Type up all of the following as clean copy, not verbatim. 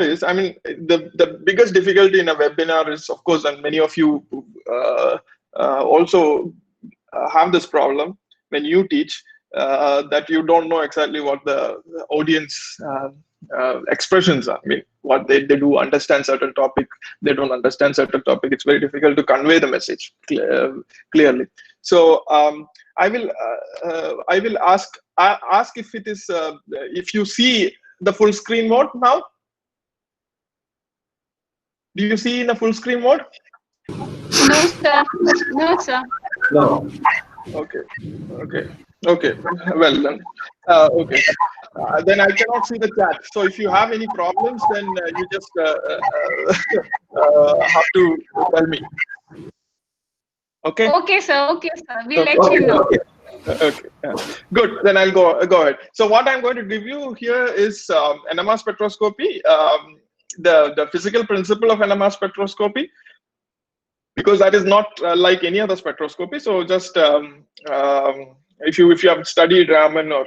is, I mean, the biggest difficulty in a webinar is, of course, and many of you also have this problem when you teach, that you don't know exactly what the audience expressions are. I mean, what they do understand certain topic, they don't understand certain topic. It's very difficult to convey the message clearly. So I will ask if it is if you see the full screen mode now. Do you see in a full screen mode? No, sir. No, sir. No. Okay. Well then, okay. Then I cannot see the chat. So if you have any problems, then you just have to tell me. Okay. Okay, sir. Okay, sir. We'll let you know. Okay. Good. Then I'll go ahead. So what I'm going to give you here is NMR spectroscopy, the physical principle of NMR spectroscopy, because that is not like any other spectroscopy. So just if you have studied Raman or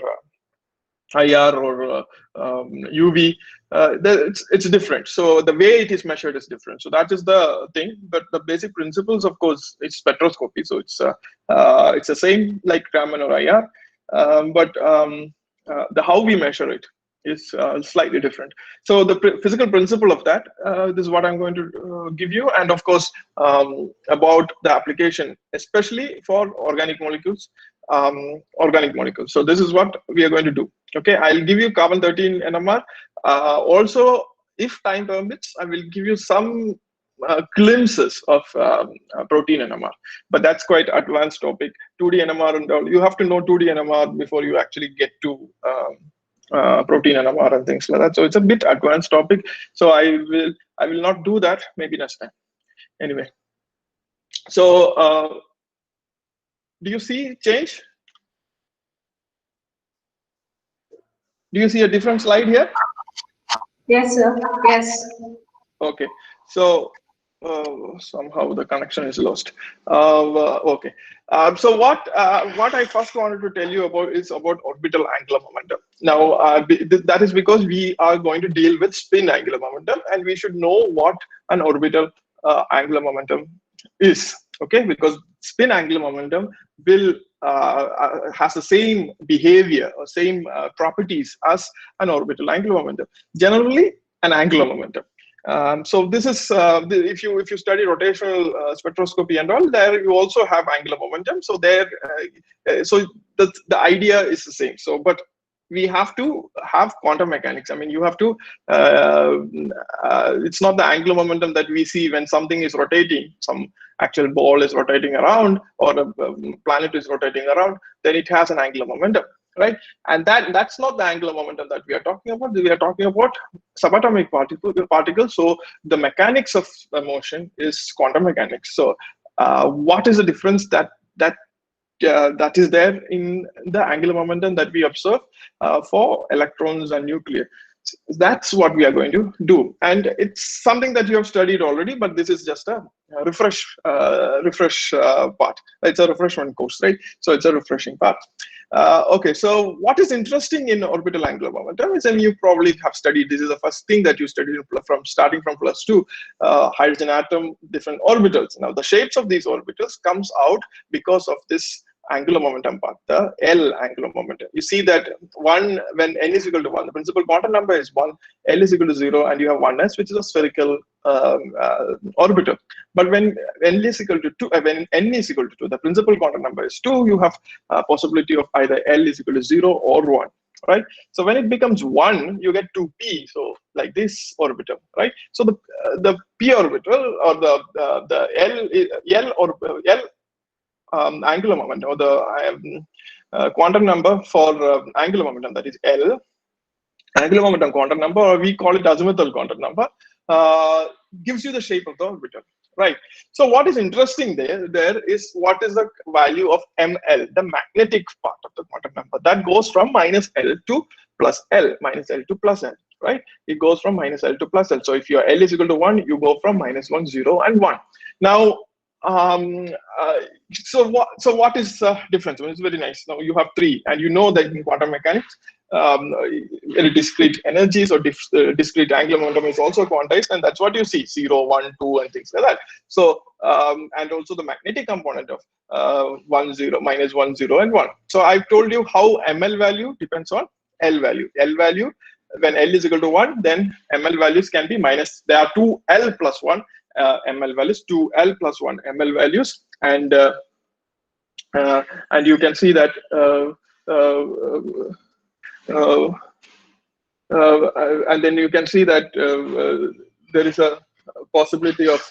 IR or UV, it's different. So the way it is measured is different. So that is the thing. But the basic principles, of course, it's spectroscopy. So it's the same like Raman or IR, but the how we measure it is slightly different. So the physical principle of that, this is what I'm going to give you, and of course about the application, especially for organic molecules. So this is what we are going to do. Okay, I'll give you carbon-13 NMR. Also, if time permits, I will give you some glimpses of protein NMR, but that's quite advanced topic. 2D NMR and all. You have to know 2D NMR before you actually get to protein NMR and things like that. So it's a bit advanced topic. So I will not do that. Maybe next time. Anyway, so do you see change? Do you see a different slide here? Yes, sir. Yes. Okay. So somehow the connection is lost. Okay. So what I first wanted to tell you about is about orbital angular momentum. Now that is because we are going to deal with spin angular momentum, and we should know what an orbital angular momentum is. Okay, because spin angular momentum will has the same behavior or same properties as an orbital angular momentum. Generally, an angular momentum. So this is if you study rotational spectroscopy and all, there you also have angular momentum. So there, so the idea is the same. So, but we have to have quantum mechanics. I mean, you have to. It's not the angular momentum that we see when something is rotating. Some actual ball is rotating around, or a planet is rotating around. Then it has an angular momentum, right? And that's not the angular momentum that we are talking about. We are talking about subatomic particles. So the mechanics of the motion is quantum mechanics. So what is the difference that is there in the angular momentum that we observe for electrons and nuclei? That's what we are going to do, and it's something that you have studied already, but this is just a refresh part. It's a refreshment course, right? So it's a refreshing part. Okay, so what is interesting in orbital angular momentum is, and you probably have studied, this is the first thing that you studied from starting from +2, hydrogen atom, different orbitals. Now the shapes of these orbitals comes out because of this angular momentum part, the L angular momentum. You see that when n is equal to 1, the principal quantum number is 1, L is equal to 0, and you have 1s, which is a spherical orbital. But when n is equal to 2, when n is equal to 2, the principal quantum number is 2, you have a possibility of either L is equal to 0 or 1, right? So when it becomes 1, you get 2p, so like this orbital, right? So the p orbital, or the L angular momentum, or the quantum number for angular momentum, that is L, angular momentum quantum number, or we call it azimuthal quantum number, gives you the shape of the orbital, right? So what is interesting there is what is the value of ML, the magnetic part of the quantum number, that goes from -L to +L, -L to +L, right? It goes from -L to +L. So if your L is equal to 1, you go from -1, 0, and 1. Now, so what is the difference? Well, it's very nice. Now you have 3, and you know that in quantum mechanics, very discrete energies or discrete angular momentum is also quantized, and that's what you see 0, 1, 2, and things like that. So and also the magnetic component of 1, 0, minus 1, 0, and 1. So I've told you how ML value depends on L value. L value, when L is equal to 1, then ML values can be minus. There are 2L plus 1 ML values, 2L plus 1 ML values, and you can see that and then you can see that there is a possibility of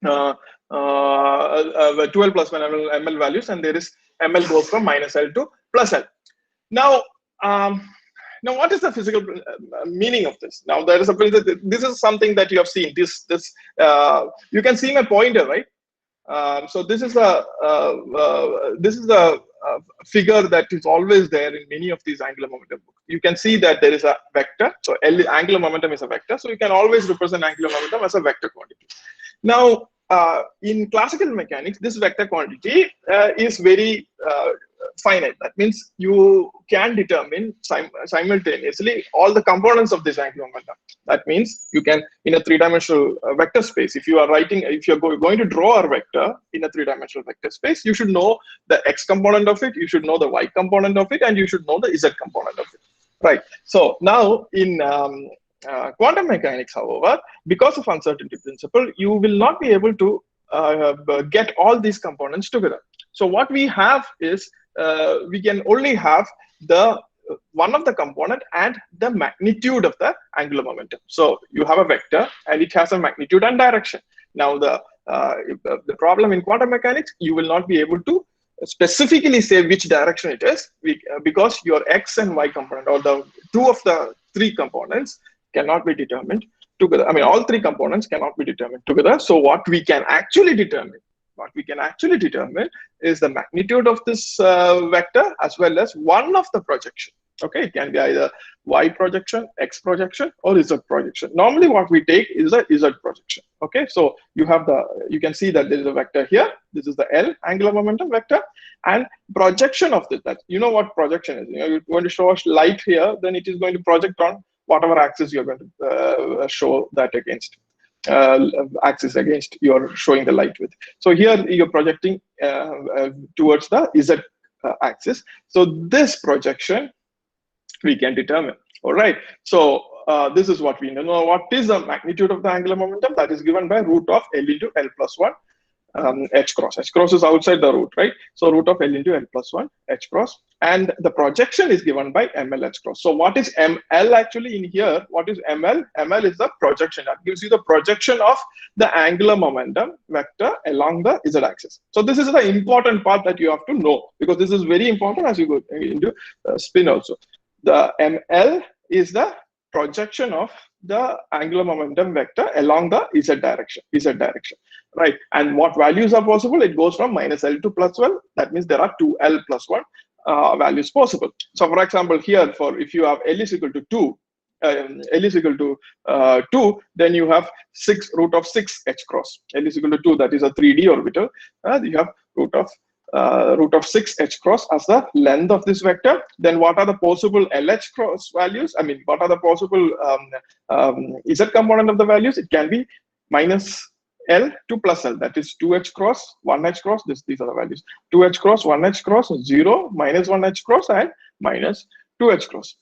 12 plus 1 ML values, and there is ML goes from minus L to plus L. Now, what is the physical meaning of this? Now, there is a this is something that you have seen. You can see my pointer, right? So this is a figure that is always there in many of these angular momentum books. You can see that there is a vector. So angular momentum is a vector. So you can always represent angular momentum as a vector quantity. Now, in classical mechanics, this vector quantity is very finite. That means you can determine simultaneously all the components of this angular momentum. That means you can, in a three-dimensional vector space, if you're going to draw a vector in a three-dimensional vector space, you should know the x component of it, you should know the y component of it, and you should know the z component of it. Right. So now in quantum mechanics, however, because of uncertainty principle, you will not be able to get all these components together. So what we have is we can only have the one of the component and the magnitude of the angular momentum. So you have a vector and it has a magnitude and direction. Now the problem in quantum mechanics, you will not be able to specifically say which direction it is because your x and y component, or the two of the three components, cannot be determined together. I mean, all three components cannot be determined together. So what we can actually determine is the magnitude of this vector as well as one of the projection. Okay, it can be either y projection, x projection, or z projection. Normally, what we take is a z projection. Okay, so you can see that there is a vector here. This is the L angular momentum vector, and projection of this. That you know what projection is. You're going to show us light here, then it is going to project on whatever axis you're going to show that against. Axis against you're showing the light with. So here you're projecting towards the z axis. So this projection we can determine. All right. So this is what we know. Now, what is the magnitude of the angular momentum? That is given by root of L into L plus 1 h cross. H cross is outside the root, right? So root of L into L plus 1 h cross. And the projection is given by ML h cross. So what is ML actually in here? What is ML? ML is the projection. That gives you the projection of the angular momentum vector along the z axis. So this is the important part that you have to know, because this is very important as you go into spin also. The ML is the projection of the angular momentum vector along the z direction, right? And what values are possible? It goes from minus L to plus 1. That means there are 2L plus 1 values possible. So for example, here, if you have L is equal to 2, L is equal to 2, then you have root of 6 h cross. L is equal to 2, that is a 3D orbital. You have root of 6 h cross as the length of this vector. Then what are the possible LH cross values? I mean, what are the possible Z component of the values? It can be minus L to plus L. That is 2h cross, 1h cross. These are the values. 2h cross, 1h cross, 0, minus 1h cross, and minus 2h cross.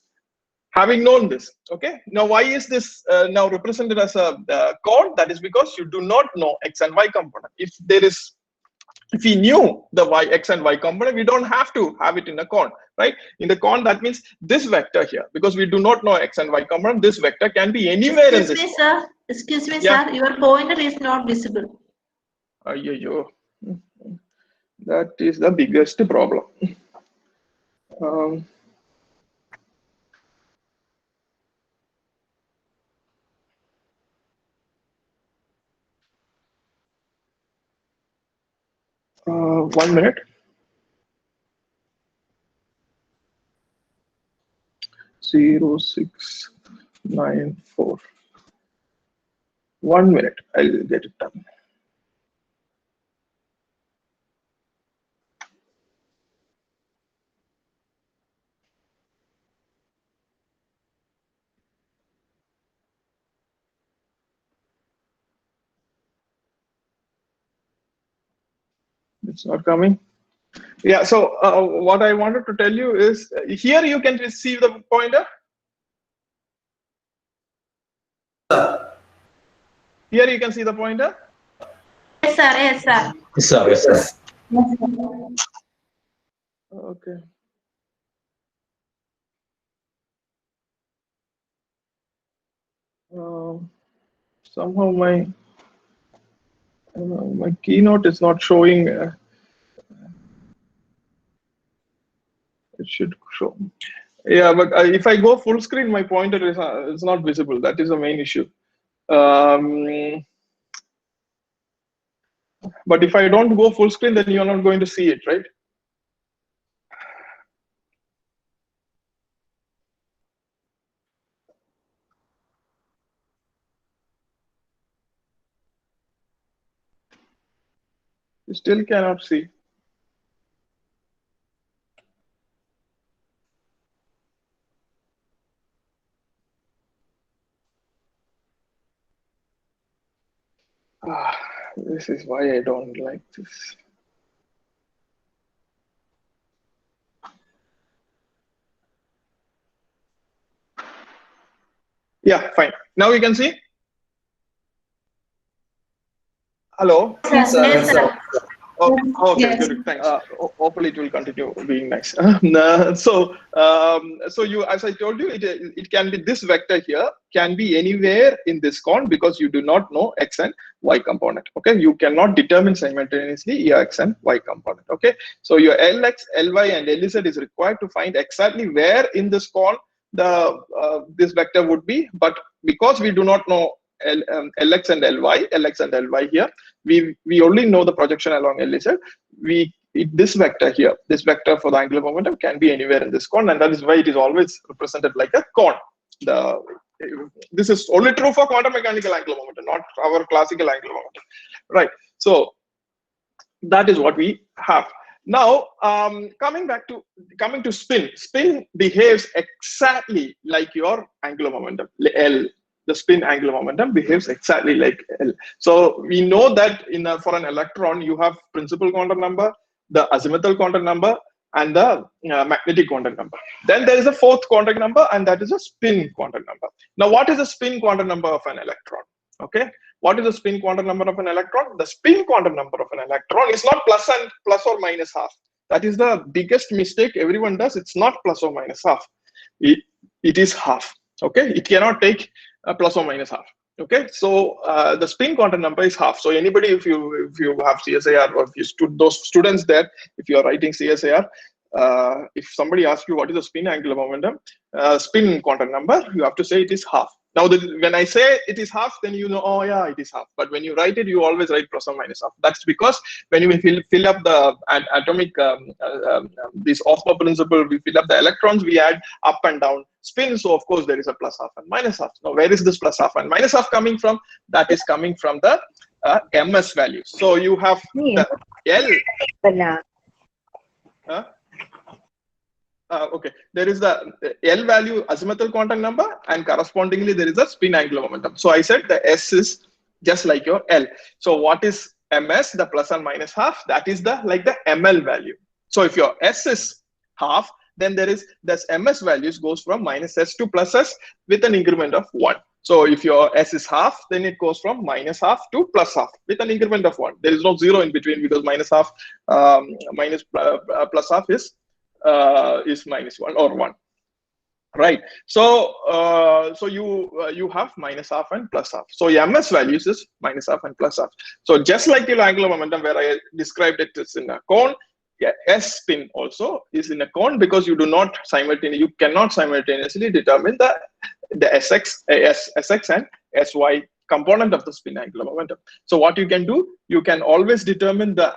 Having known this, okay. Now, why is this now represented as a cone? That is because you do not know x and y component. If we knew the x and y component, we don't have to have it in a cone, right? In the cone, that means this vector here, because we do not know x and y component, this vector can be anywhere in this. Excuse me, sir. Your pointer is not visible. That is the biggest problem. 1 minute. Zero 6 9 4. 1 minute. I'll get it done. It's not coming. Yeah, so what I wanted to tell you is here you can receive the pointer. Here you can see the pointer. Yes, sir. Yes, sir. Yes, sir. Yes, sir. Okay. Somehow my keynote is not showing. It should show. Yeah, but if I go full screen, my pointer is not visible. That is the main issue. But if I don't go full screen, then you're not going to see it, right? You still cannot see. This is why I don't like this. Yeah, fine. Now you can see. Hello. Yes, sir. Yes, sir. Oh, okay, Yes. good. Thanks. Hopefully, it will continue being nice. So you, as I told you, it can be this vector here can be anywhere in this cone because you do not know x and y component. Okay, you cannot determine simultaneously your x and y component. Okay, so your Lx, Ly, and Lz is required to find exactly where in this cone the this vector would be, but because we do not know Lx and Ly here, we only know the projection along Lz. This vector here, this vector for the angular momentum can be anywhere in this cone, and that is why it is always represented like a cone. This is only true for quantum mechanical angular momentum, not our classical angular momentum, right? So that is what we have. Now, coming to spin. Spin behaves exactly like your angular momentum, L. The spin angular momentum behaves exactly like L. So we know that for an electron, you have principal quantum number, the azimuthal quantum number, and the magnetic quantum number. Then there is a fourth quantum number, and that is a spin quantum number. Now, what is the spin quantum number of an electron? Okay, what is the spin quantum number of an electron? The spin quantum number of an electron is not plus or minus half. That is the biggest mistake everyone does. It's not plus or minus half. It is half. Okay, it cannot take plus or minus half. Okay, so the spin quantum number is half. So anybody, if you have CSIR, or if those students there, if you are writing CSIR, if somebody asks you what is the spin angular momentum, spin quantum number, you have to say it is half. Now, when I say it is half, then you know, oh yeah, it is half. But when you write it, you always write plus or minus half. That's because when you fill up the atomic, this Osmo principle, we fill up the electrons, we add up and down spin. So of course there is a plus half and minus half. Now, where is this plus half and minus half coming from? That is coming from the MS values. So you have the L. Okay, there is the L value azimuthal quantum number, and correspondingly there is a spin angular momentum. So I said the S is just like your L. So what is MS, the plus and minus half? That is the ML value. So if your S is half, then this MS values goes from minus S to plus S with an increment of 1. So if your S is half, then it goes from minus half to plus half with an increment of 1. There is no 0 in between, because minus half plus half is minus 1 or 1, right? So you have minus half and plus half. So MS values is minus half and plus half. So just like your angular momentum, where I described it is in a cone, S spin also is in a cone, because you cannot simultaneously determine the SX and SY component of the spin angular momentum. So what you can do, you can always determine the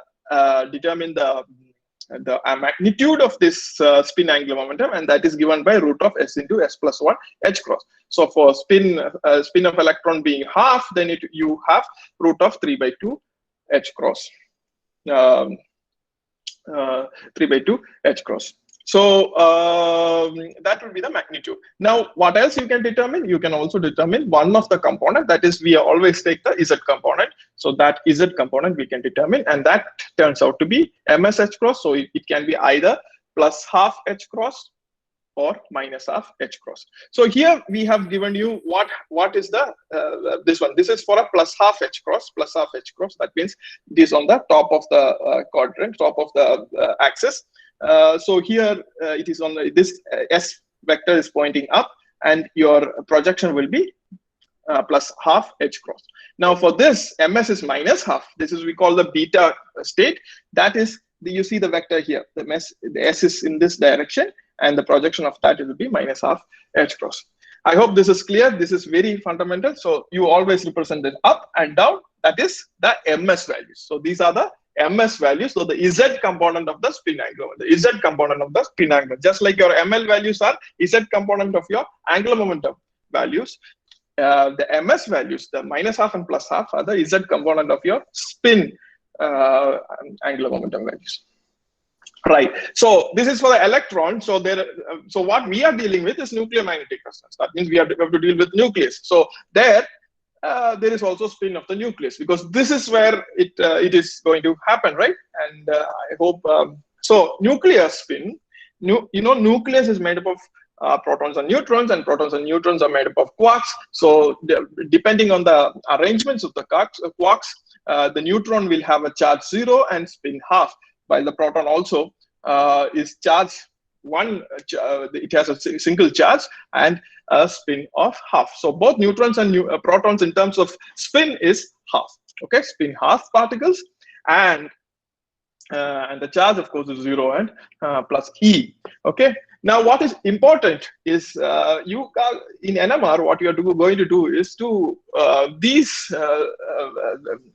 magnitude of this spin angular momentum, and that is given by root of S into S plus 1 H cross. So for spin of electron being half, then you have root of 3 by 2 H cross. 3 by 2 H cross. So that will be the magnitude. Now, what else you can determine? You can also determine one of the component, that is, we always take the Z component. So So that Z component we can determine, and that turns out to be ms h cross. So it can be either plus half h cross or minus half h cross. So here we have given you what is the this one. This is for a plus half h cross. That means this on the top of the quadrant, top of the axis. So here it is on this s vector is pointing up, and your projection will be plus half h cross. Now for this, ms is minus half. This is we call the beta state. That is, you see the vector here. The s is in this direction, and the projection of that will be minus half h cross. I hope this is clear. This is very fundamental. So you always represent it up and down. That is the ms values. So these are the ms values. So the z component of the spin angular, just like your ml values are z component of your angular momentum values. The ms values, the minus half and plus half, are the z component of your spin angular momentum values. Right. So this is for the electron. So so what we are dealing with is nuclear magnetic resonance. That means we have to deal with nucleus. So there is also spin of the nucleus, because this is where it is going to happen, right? And I hope so. Nuclear spin. Nucleus is made up of protons and neutrons are made up of quarks. So depending on the arrangements of the quarks, the neutron will have a charge 0 and spin half, while the proton also is charge 1. It has a single charge and a spin of half. So both neutrons and protons in terms of spin is half. Okay, spin half particles, and the charge of course is 0 and plus E. Okay. Now what is important is you in NMR, what you are going to do is to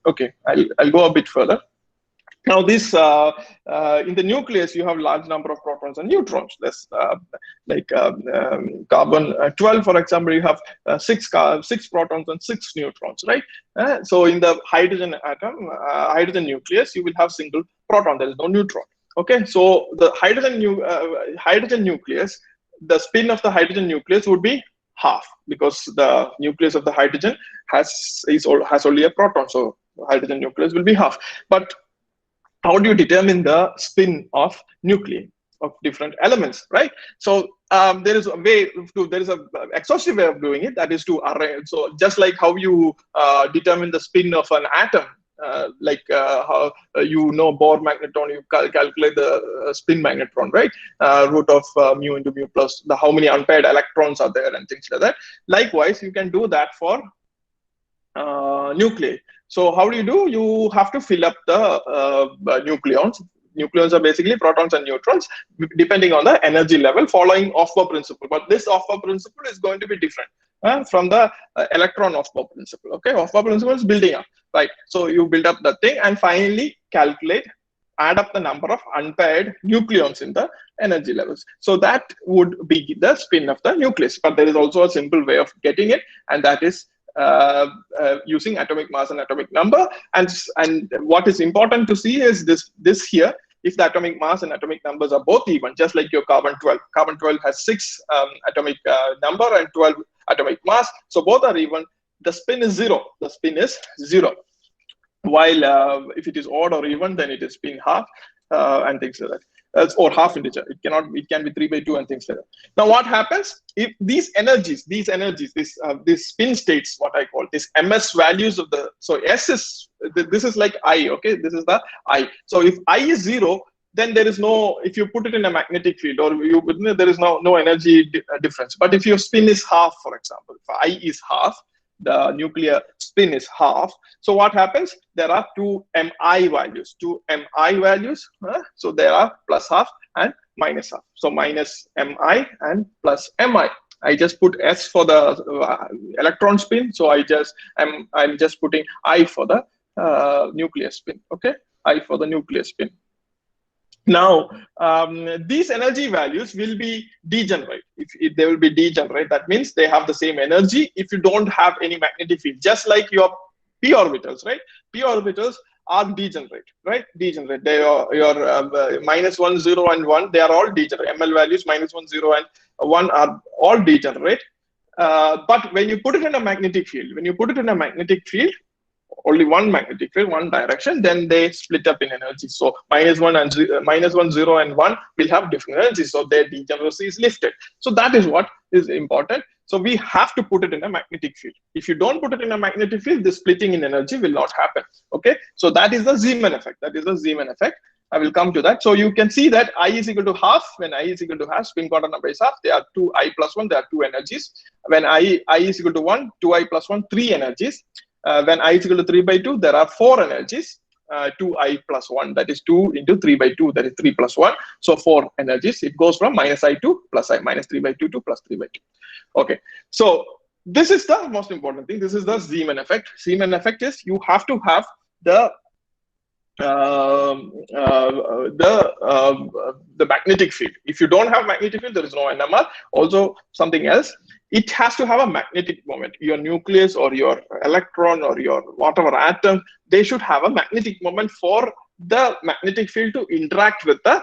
okay, I'll go a bit further. Now this in the nucleus you have large number of protons and neutrons. There's like carbon 12, for example, you have 6 protons and 6 neutrons, right? So in the hydrogen atom, hydrogen nucleus, you will have single proton. There is no neutron. Okay, so the hydrogen nucleus, the spin of the hydrogen nucleus would be half, because the nucleus of the hydrogen has only a proton. So the hydrogen nucleus will be half. But how do you determine the spin of nuclei of different elements, right? So there is a exhaustive way of doing it, that is to arrange. So just like how you determine the spin of an atom, like how Bohr magneton, you calculate the spin magnetron, right? Root of mu into mu plus how many unpaired electrons are there and things like that. Likewise, you can do that for nuclei. So how do? You have to fill up the nucleons. Nucleons are basically protons and neutrons, depending on the energy level, following Aufbau principle. But this Aufbau principle is going to be different from the electron Aufbau principle. Okay, Aufbau principle is building up, right? So you build up the thing and finally add up the number of unpaired nucleons in the energy levels. So that would be the spin of the nucleus. But there is also a simple way of getting it, and that is using atomic mass and atomic number. And what is important to see is this here. If the atomic mass and atomic numbers are both even, just like your carbon 12. Carbon 12 has 6 atomic number and 12 atomic mass. So both are even. The spin is 0. The spin is 0. While if it is odd or even, then it is spin half and things like that. Or half integer. It can be 3 by 2 and things like that. Now what happens if these spin states, what I call this ms values of the, so s is, this is like I, okay, this is the I. So if I is 0, then there is no, if you put it in a magnetic field, or there is no energy difference. But if your spin is half, for example, if I is half, the nuclear spin is half. So what happens? There are two mi values. So there are plus half and minus half. So minus mi and plus mi. I just put s for the electron spin. So I'm just putting I for the nuclear spin. Okay, I for the nuclear spin. Now, these energy values will be degenerate. If they will be degenerate, that means they have the same energy if you don't have any magnetic field, just like your p orbitals, right? P orbitals are degenerate, right? Degenerate. They are your -1, 0, and 1. They are all degenerate. ML values -1, 0, and 1 are all degenerate. But when you put it in a magnetic field, only one magnetic field, one direction, then they split up in energy. So -1 and -1, 0 and 1 will have different energies, so their degeneracy is lifted. So that is what is important. So we have to put it in a magnetic field. If you don't put it in a magnetic field, the splitting in energy will not happen. Okay, so that is the Siemens effect. That is the Siemens effect. I will come to that. So you can see that I is equal to half. When I is equal to half, spin quantum number is half. There are 2I plus 1. There are 2 energies. When I is equal to 1, 2I plus 1, 3 energies. When I is equal to 3 by 2, there are 4 energies. 2I plus 1, that is 2 into 3 by 2, that is 3 plus 1. So 4 energies. It goes from -I to +I, -3 by 2 to +3 by 2. Okay, so this is the most important thing. This is the Siemens effect. Siemens effect is you have to have the magnetic field. If you don't have magnetic field, there is no NMR. Also, something else, it has to have a magnetic moment. Your nucleus or your electron or your whatever atom, they should have a magnetic moment for the magnetic field to interact with the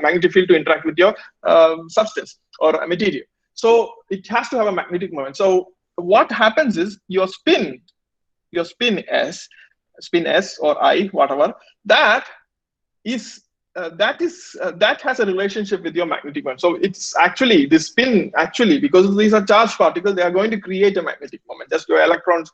magnetic field to interact with your substance or material. So it has to have a magnetic moment. So what happens is your spin S or I, whatever, that has a relationship with your magnetic moment. So it's actually the spin, actually, because these are charged particles, they are going to create a magnetic moment. Just your electrons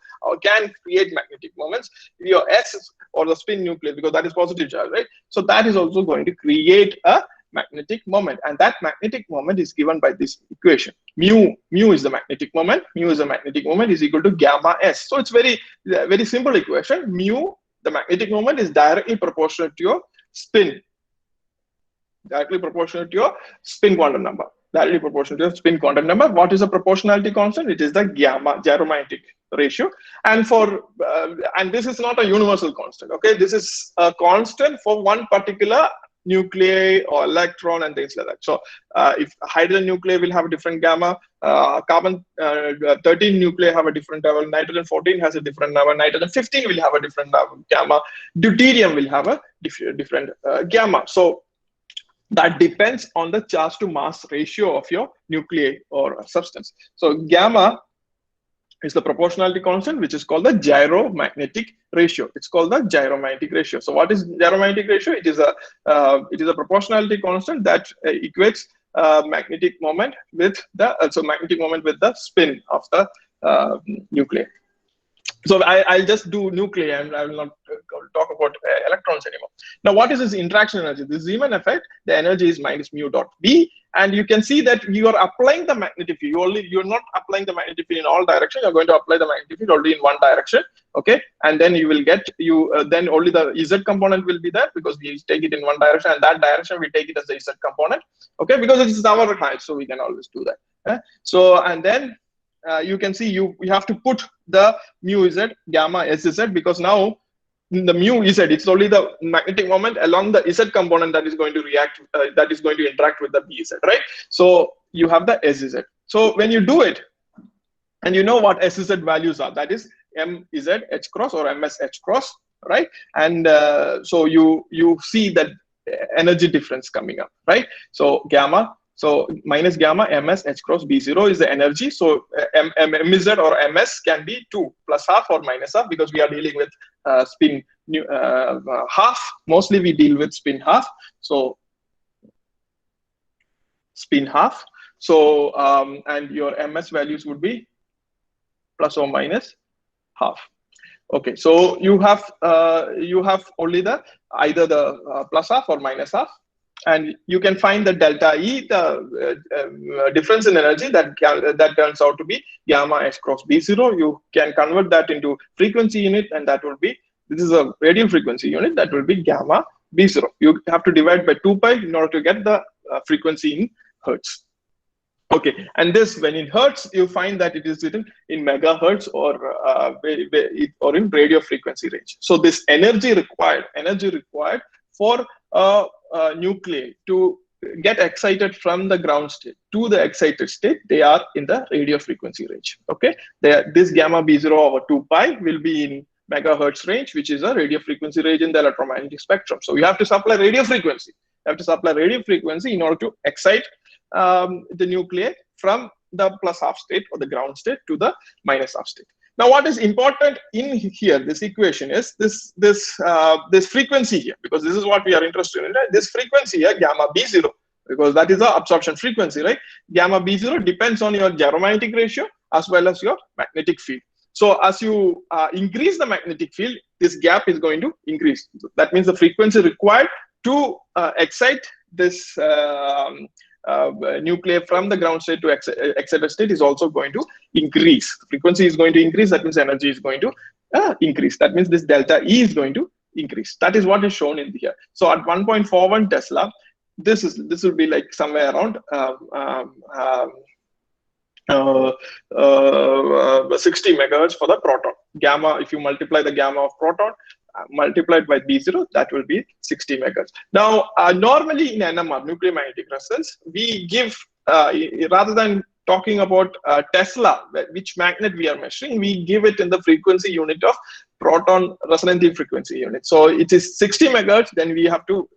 can create magnetic moments. Your S or the spin nucleus, because that is positive charge, right? So that is also going to create a magnetic moment, and that magnetic moment is given by this equation. Mu is the magnetic moment. Mu is the magnetic moment is equal to gamma S. So it's very simple equation. Mu, the magnetic moment, is directly proportional to your spin. Directly proportional to your spin quantum number. Directly proportional to your spin quantum number. What is the proportionality constant? It is the gamma gyromagnetic ratio. And and this is not a universal constant. Okay, this is a constant for one particular nuclei or electron and things like that. So if hydrogen nuclei will have a different gamma, carbon 13 nuclei have a different level, nitrogen 14 has a different number, nitrogen 15 will have a different gamma, deuterium will have a different gamma. So that depends on the charge to mass ratio of your nuclei or substance. So gamma is the proportionality constant, which is called the gyromagnetic ratio. It's called the gyromagnetic ratio. So what is gyromagnetic ratio? It is a proportionality constant that equates magnetic moment with the magnetic moment with the spin of the nuclei. So I'll just do nuclei and I will not talk about electrons anymore. Now, what is this interaction energy? This Siemens effect, the energy is minus mu dot B. And you can see that you are applying the magnetic field. You're not applying the magnetic field in all directions. You're going to apply the magnetic field only in one direction. Okay. And then you will get, then only the Z component will be there because we take it in one direction, and that direction we take it as the Z component. Okay. Because it is our height, so we can always do that. So, and then you can see you have to put the mu Z, gamma SZ, because now in the mu Z, it's only the magnetic moment along the Z component that is going to react, that is going to interact with the BZ, right? So you have the SZ. So when you do it, and you know what SZ values are, that is MZ H cross or MS H cross, right? And so you see that energy difference coming up, right? So gamma. So minus gamma MS H cross B0 is the energy. So MZ or MS can be 2 plus half or minus half, because we are dealing with spin half. Mostly we deal with spin half. So spin half. So and your MS values would be plus or minus half. Okay, so you have only the either the plus half or minus half. And you can find the delta E, the difference in energy that turns out to be gamma H cross B0. You can convert that into frequency unit, and that will be, this is a radial frequency unit, that will be gamma B0. You have to divide by 2 pi in order to get the frequency in hertz. Okay, and this, when in hertz, you find that it is written in megahertz or in radio frequency range. So this energy required for nuclei to get excited from the ground state to the excited state, they are in the radio frequency range. Okay, this gamma B0 over 2 pi will be in megahertz range, which is a radio frequency range in the electromagnetic spectrum. So you have to supply radio frequency. You have to supply radio frequency in order to excite the nuclei from the plus half state or the ground state to the minus half state. Now, what is important in here, this equation is this frequency here, because this is what we are interested in, right? This frequency here, gamma B0, because that is the absorption frequency, right? Gamma B0 depends on your gyromagnetic ratio as well as your magnetic field. So as you increase the magnetic field, this gap is going to increase. That means the frequency required to excite this nucleus from the ground state to excited state is also going to increase. The frequency is going to increase. That means energy is going to increase. That means this delta E is going to increase. That is what is shown in here. So at 1.41 Tesla, this will be like somewhere around 60 megahertz for the proton. Gamma, if you multiply the gamma of proton multiplied by B0, that will be 60 megahertz. Now, normally in NMR, nuclear magnetic resonance, we give, rather than talking about Tesla, which magnet we are measuring, we give it in the frequency unit of proton resonance frequency unit. So it is 60 megahertz, then you have to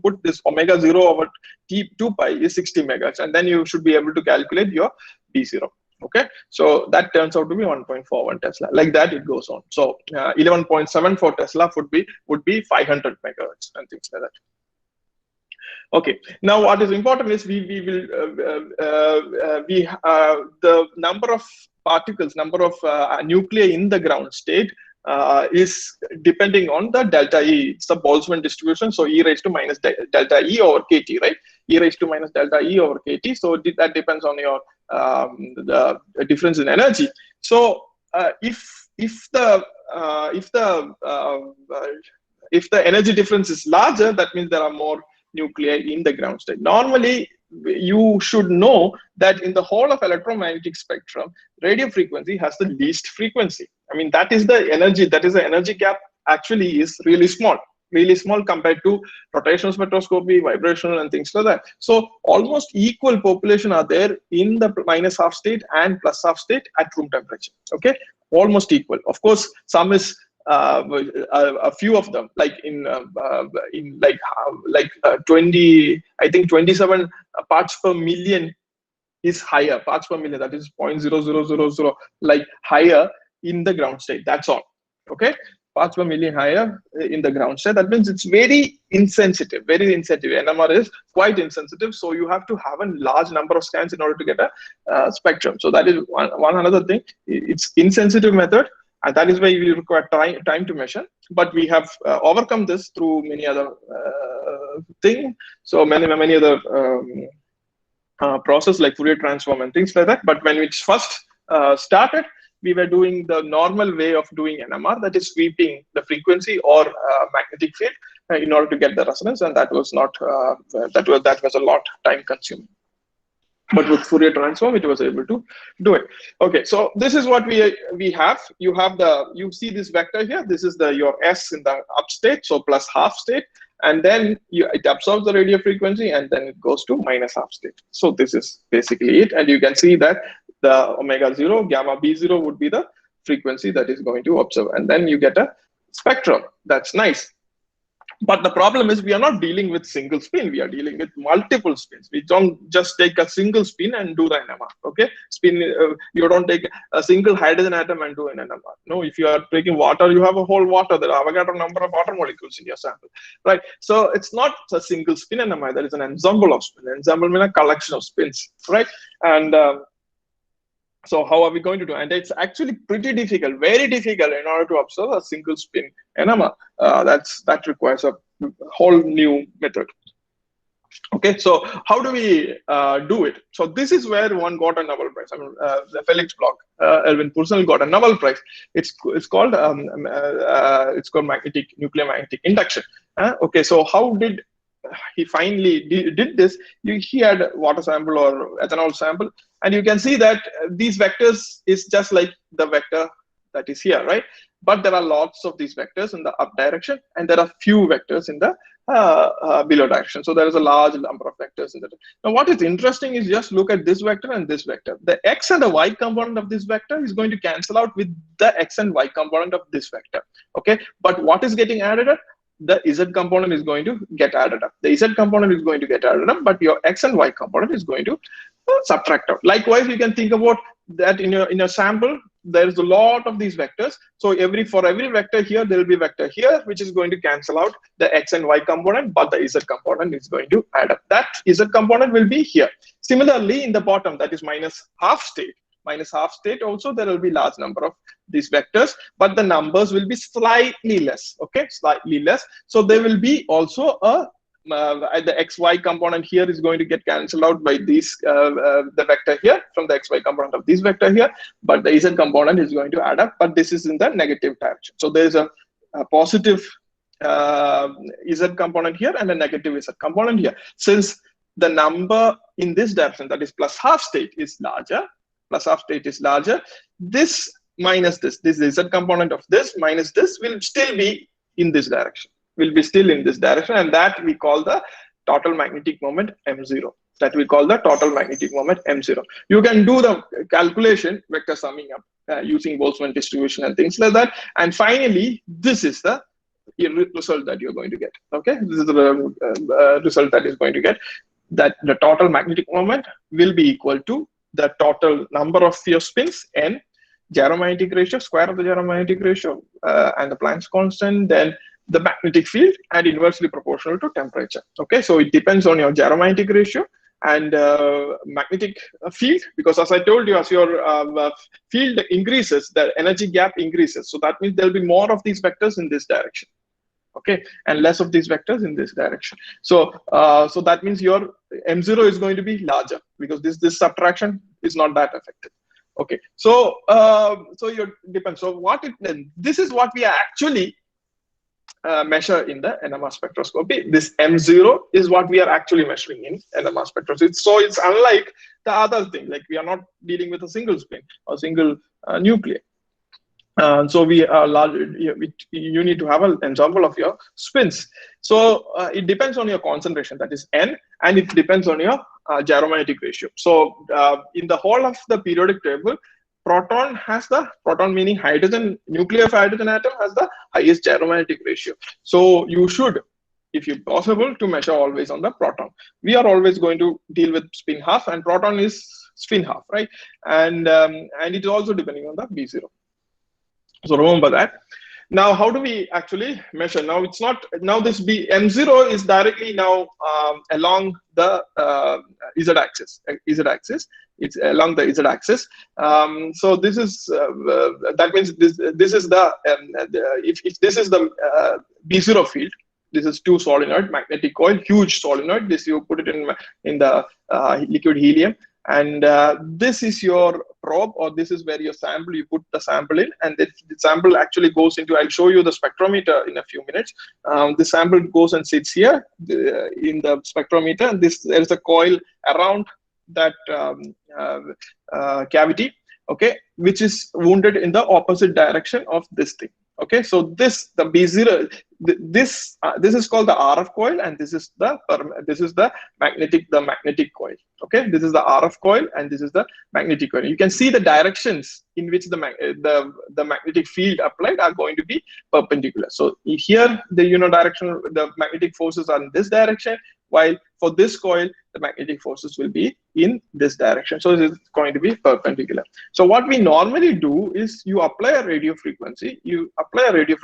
put this omega 0 over T2 pi is 60 megahertz, and then you should be able to calculate your B0. Okay, so that turns out to be 1.41 Tesla. Like that, it goes on. So 11.74 Tesla would be 500 megahertz and things like that. Okay. Now, what is important is the number of particles, number of nuclei in the ground state is depending on the delta E. It's the Boltzmann distribution. So E raised to minus delta E over KT, right? E raised to minus delta E over KT. So that depends on your the difference in energy. So if the energy difference is larger, that means there are more nuclei in the ground state. Normally, you should know that in the whole of electromagnetic spectrum, radio frequency has the least frequency. I mean, that is the energy gap actually is really small compared to rotational spectroscopy, vibrational, and things like that. So almost equal population are there in the minus half state and plus half state at room temperature. Okay, almost equal. Of course, some is a few of them, like in 20, I think 27 parts per million is higher. Parts per million, that is 0.0000, like higher in the ground state. That's all. Okay, parts per million higher in the ground state. That means it's very insensitive, very insensitive. NMR is quite insensitive, so you have to have a large number of scans in order to get a spectrum. So that is one another thing. It's insensitive method, and that is why we require time to measure. But we have overcome this through many other things. So many other process like Fourier transform and things like that. But when we first started, we were doing the normal way of doing NMR, that is sweeping the frequency or magnetic field in order to get the resonance, and that was not that was a lot time consuming. But with Fourier transform, it was able to do it. Okay, so this is what we have. You see this vector here. This is your S in the up state, so plus half state, and then it absorbs the radio frequency, and then it goes to minus half state. So this is basically it, and you can see that the omega 0, gamma B0 would be the frequency that is going to observe, and then you get a spectrum. That's nice. But the problem is we are not dealing with single spin. We are dealing with multiple spins. We don't just take a single spin and do the NMR. Okay, you don't take a single hydrogen atom and do an NMR. No, if you are taking water, you have a whole water. There are Avogadro number of water molecules in your sample, right? So it's not a single spin NMR. There is an ensemble of spins. Ensemble means a collection of spins, right? And so how are we going to do? And it's actually pretty difficult, very difficult, in order to observe a single spin NMR. That requires a whole new method. Okay, so how do we do it? So this is where one got a Nobel Prize. I mean, the Felix Bloch, Erwin Purcell got a Nobel Prize. It's called nuclear magnetic induction. Okay, so how did he finally did this? He had water sample or ethanol sample, and you can see that these vectors is just like the vector that is here, right? But there are lots of these vectors in the up direction, and there are few vectors in the below direction. So there is a large number of vectors in that. Now, what is interesting is just look at this vector and this vector. The x and the y component of this vector is going to cancel out with the x and y component of this vector. Okay, but what is getting added up? The z component is going to get added up. The z component is going to get added up, but your x and y component is going to subtract out. Likewise, you can think about that in your sample. There's a lot of these vectors. So for every vector here, there will be vector here, which is going to cancel out the x and y component, but the z component is going to add up. That z component will be here. Similarly, in the bottom, that is minus half state. Minus half state also, there will be large number of these vectors, but the numbers will be slightly less. Okay, slightly less. So there will be also the xy component here is going to get cancelled out by this the vector here from the xy component of this vector here, but the z component is going to add up, but this is in the negative direction. So there is a positive z component here and a negative z component here. Since the number in this direction, that is plus half state, is larger, this minus this z component of this minus this will still be in this direction. And that we call the total magnetic moment m0. You can do the calculation, vector summing up using Boltzmann distribution and things like that. And finally, this is the result that you're going to get. Okay, this is the result that is going to get, that the total magnetic moment will be equal to the total number of your spins, n, gyromagnetic ratio, square of the gyromagnetic ratio, and the Planck's constant, then the magnetic field, and inversely proportional to temperature. Okay, so it depends on your gyromagnetic ratio and magnetic field, because as I told you, as your field increases, the energy gap increases. So that means there'll be more of these vectors in this direction. Okay, and less of these vectors in this direction. So so that means your m0 is going to be larger, because this subtraction is not that effective. Okay, so so your depends. So this is what we actually measure in the NMR spectroscopy. This m0 is what we are actually measuring in NMR spectroscopy. So it's unlike the other thing, like we are not dealing with a single spin or single nuclei. So we are you need to have an ensemble of your spins. So it depends on your concentration, that is n, and it depends on your gyromagnetic ratio. So in the whole of the periodic table, proton meaning hydrogen, nucleus of hydrogen atom has the highest gyromagnetic ratio. So you should, if you possible, to measure always on the proton. We are always going to deal with spin half, and proton is spin half, right? And it is also depending on the B0. So remember that. Now, how do we actually measure? Now it's not, now this m0 is directly now along the z-axis. It's along the z-axis. So this is that means this is the if this is the B0 field. This is 2 solenoid magnetic coil, huge solenoid. This you put it in the liquid helium. And this is your probe, or this is where your sample, you put the sample in, and the sample actually goes into, I'll show you the spectrometer in a few minutes. The sample goes and sits here in the spectrometer, and there is a coil around that cavity, okay, which is wounded in the opposite direction of this thing. Okay, so the B0, this is called the RF coil, and this is the magnetic coil. Okay, this is the RF coil, and this is the magnetic coil. You can see the directions in which the magnetic field applied are going to be perpendicular. So here the unidirectional, the magnetic forces are in this direction, while for this coil the magnetic forces will be in this direction. So it's going to be perpendicular. So what we normally do is you apply a radio frequency. Your radio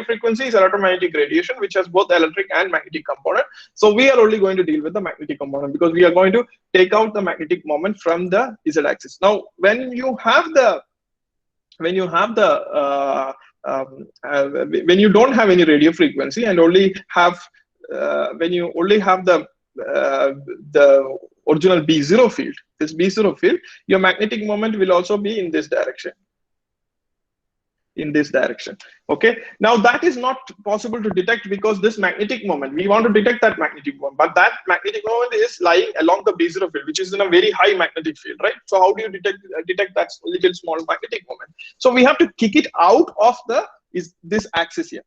frequency is electromagnetic radiation, which has both electric and magnetic component. So we are only going to deal with the magnetic component, because we are going to take out the magnetic moment from the z-axis. Now, when you don't have any radio frequency and only have when you only have the original B0 field, this B0 field, your magnetic moment will also be in this direction. Okay, now that is not possible to detect, because this magnetic moment, we want to detect that magnetic moment, but that magnetic moment is lying along the B0 field, which is in a very high magnetic field, right? So how do you detect that little small magnetic moment? So we have to kick it out of this axis here.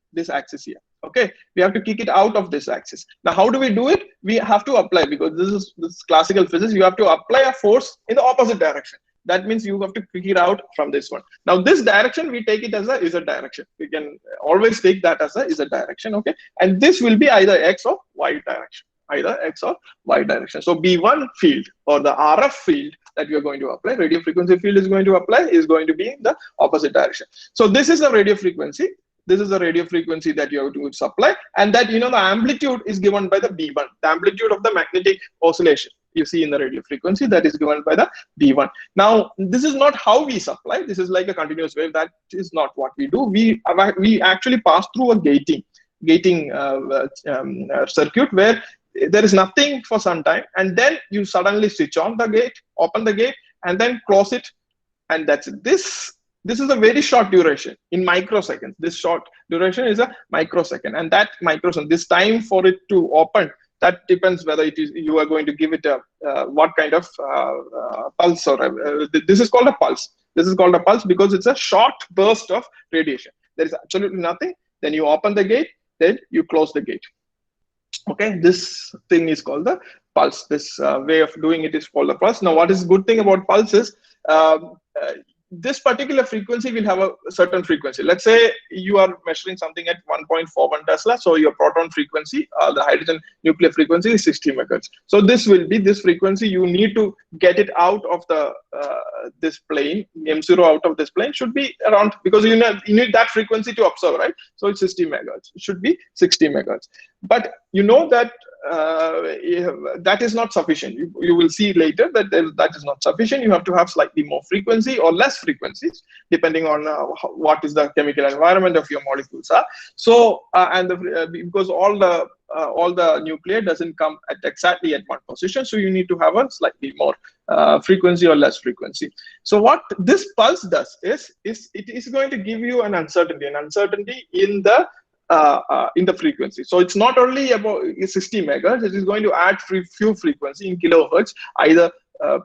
Okay, we have to kick it out of this axis. Now, how do we do it? We have to apply, because this is classical physics, you have to apply a force in the opposite direction. That means you have to kick it out from this one. Now, this direction, we take it as a z direction. We can always take that as a z direction, okay? And this will be either x or y direction. either X or Y direction. So B1 field or the RF field that we are going to apply, radio frequency field is going to apply, is going to be in the opposite direction. So this is the radio frequency. This is the radio frequency that you have to supply, and that, you know, the amplitude is given by the B1, the amplitude of the magnetic oscillation you see in the radio frequency, that is given by the B1. Now, this is not how we supply. This is like a continuous wave. That is not what we do. We actually pass through a gating circuit where there is nothing for some time, and then you suddenly switch on the gate, open the gate, and then close it, and that's it. This is a very short duration in microseconds. This short duration is a microsecond, and that microsecond, this time for it to open, that depends whether it is you are going to give it a what kind of pulse, or this is called a pulse. This is called a pulse because it's a short burst of radiation. There is absolutely nothing. Then you open the gate, then you close the gate. Okay, this thing is called the pulse. This way of doing it is called the pulse. Now, what is good thing about pulse is this particular frequency will have a certain frequency. Let's say you are measuring something at 1.41 Tesla. So your proton frequency, the hydrogen nuclear frequency is 60 megahertz. So this will be this frequency. You need to get it out of the this plane, M0 out of this plane should be around, because you need that frequency to observe, right? So it's 60 megahertz. It should be 60 megahertz. But you know that that is not sufficient. You will see later that that is not sufficient. You have to have slightly more frequency or less frequencies, depending on what is the chemical environment of your molecules are. So because all the nuclei doesn't come at exactly at one position, so you need to have a slightly more frequency or less frequency. So what this pulse does is it is going to give you an uncertainty in the frequency. So it's not only about 60 megahertz, it is going to add few frequency in kilohertz, either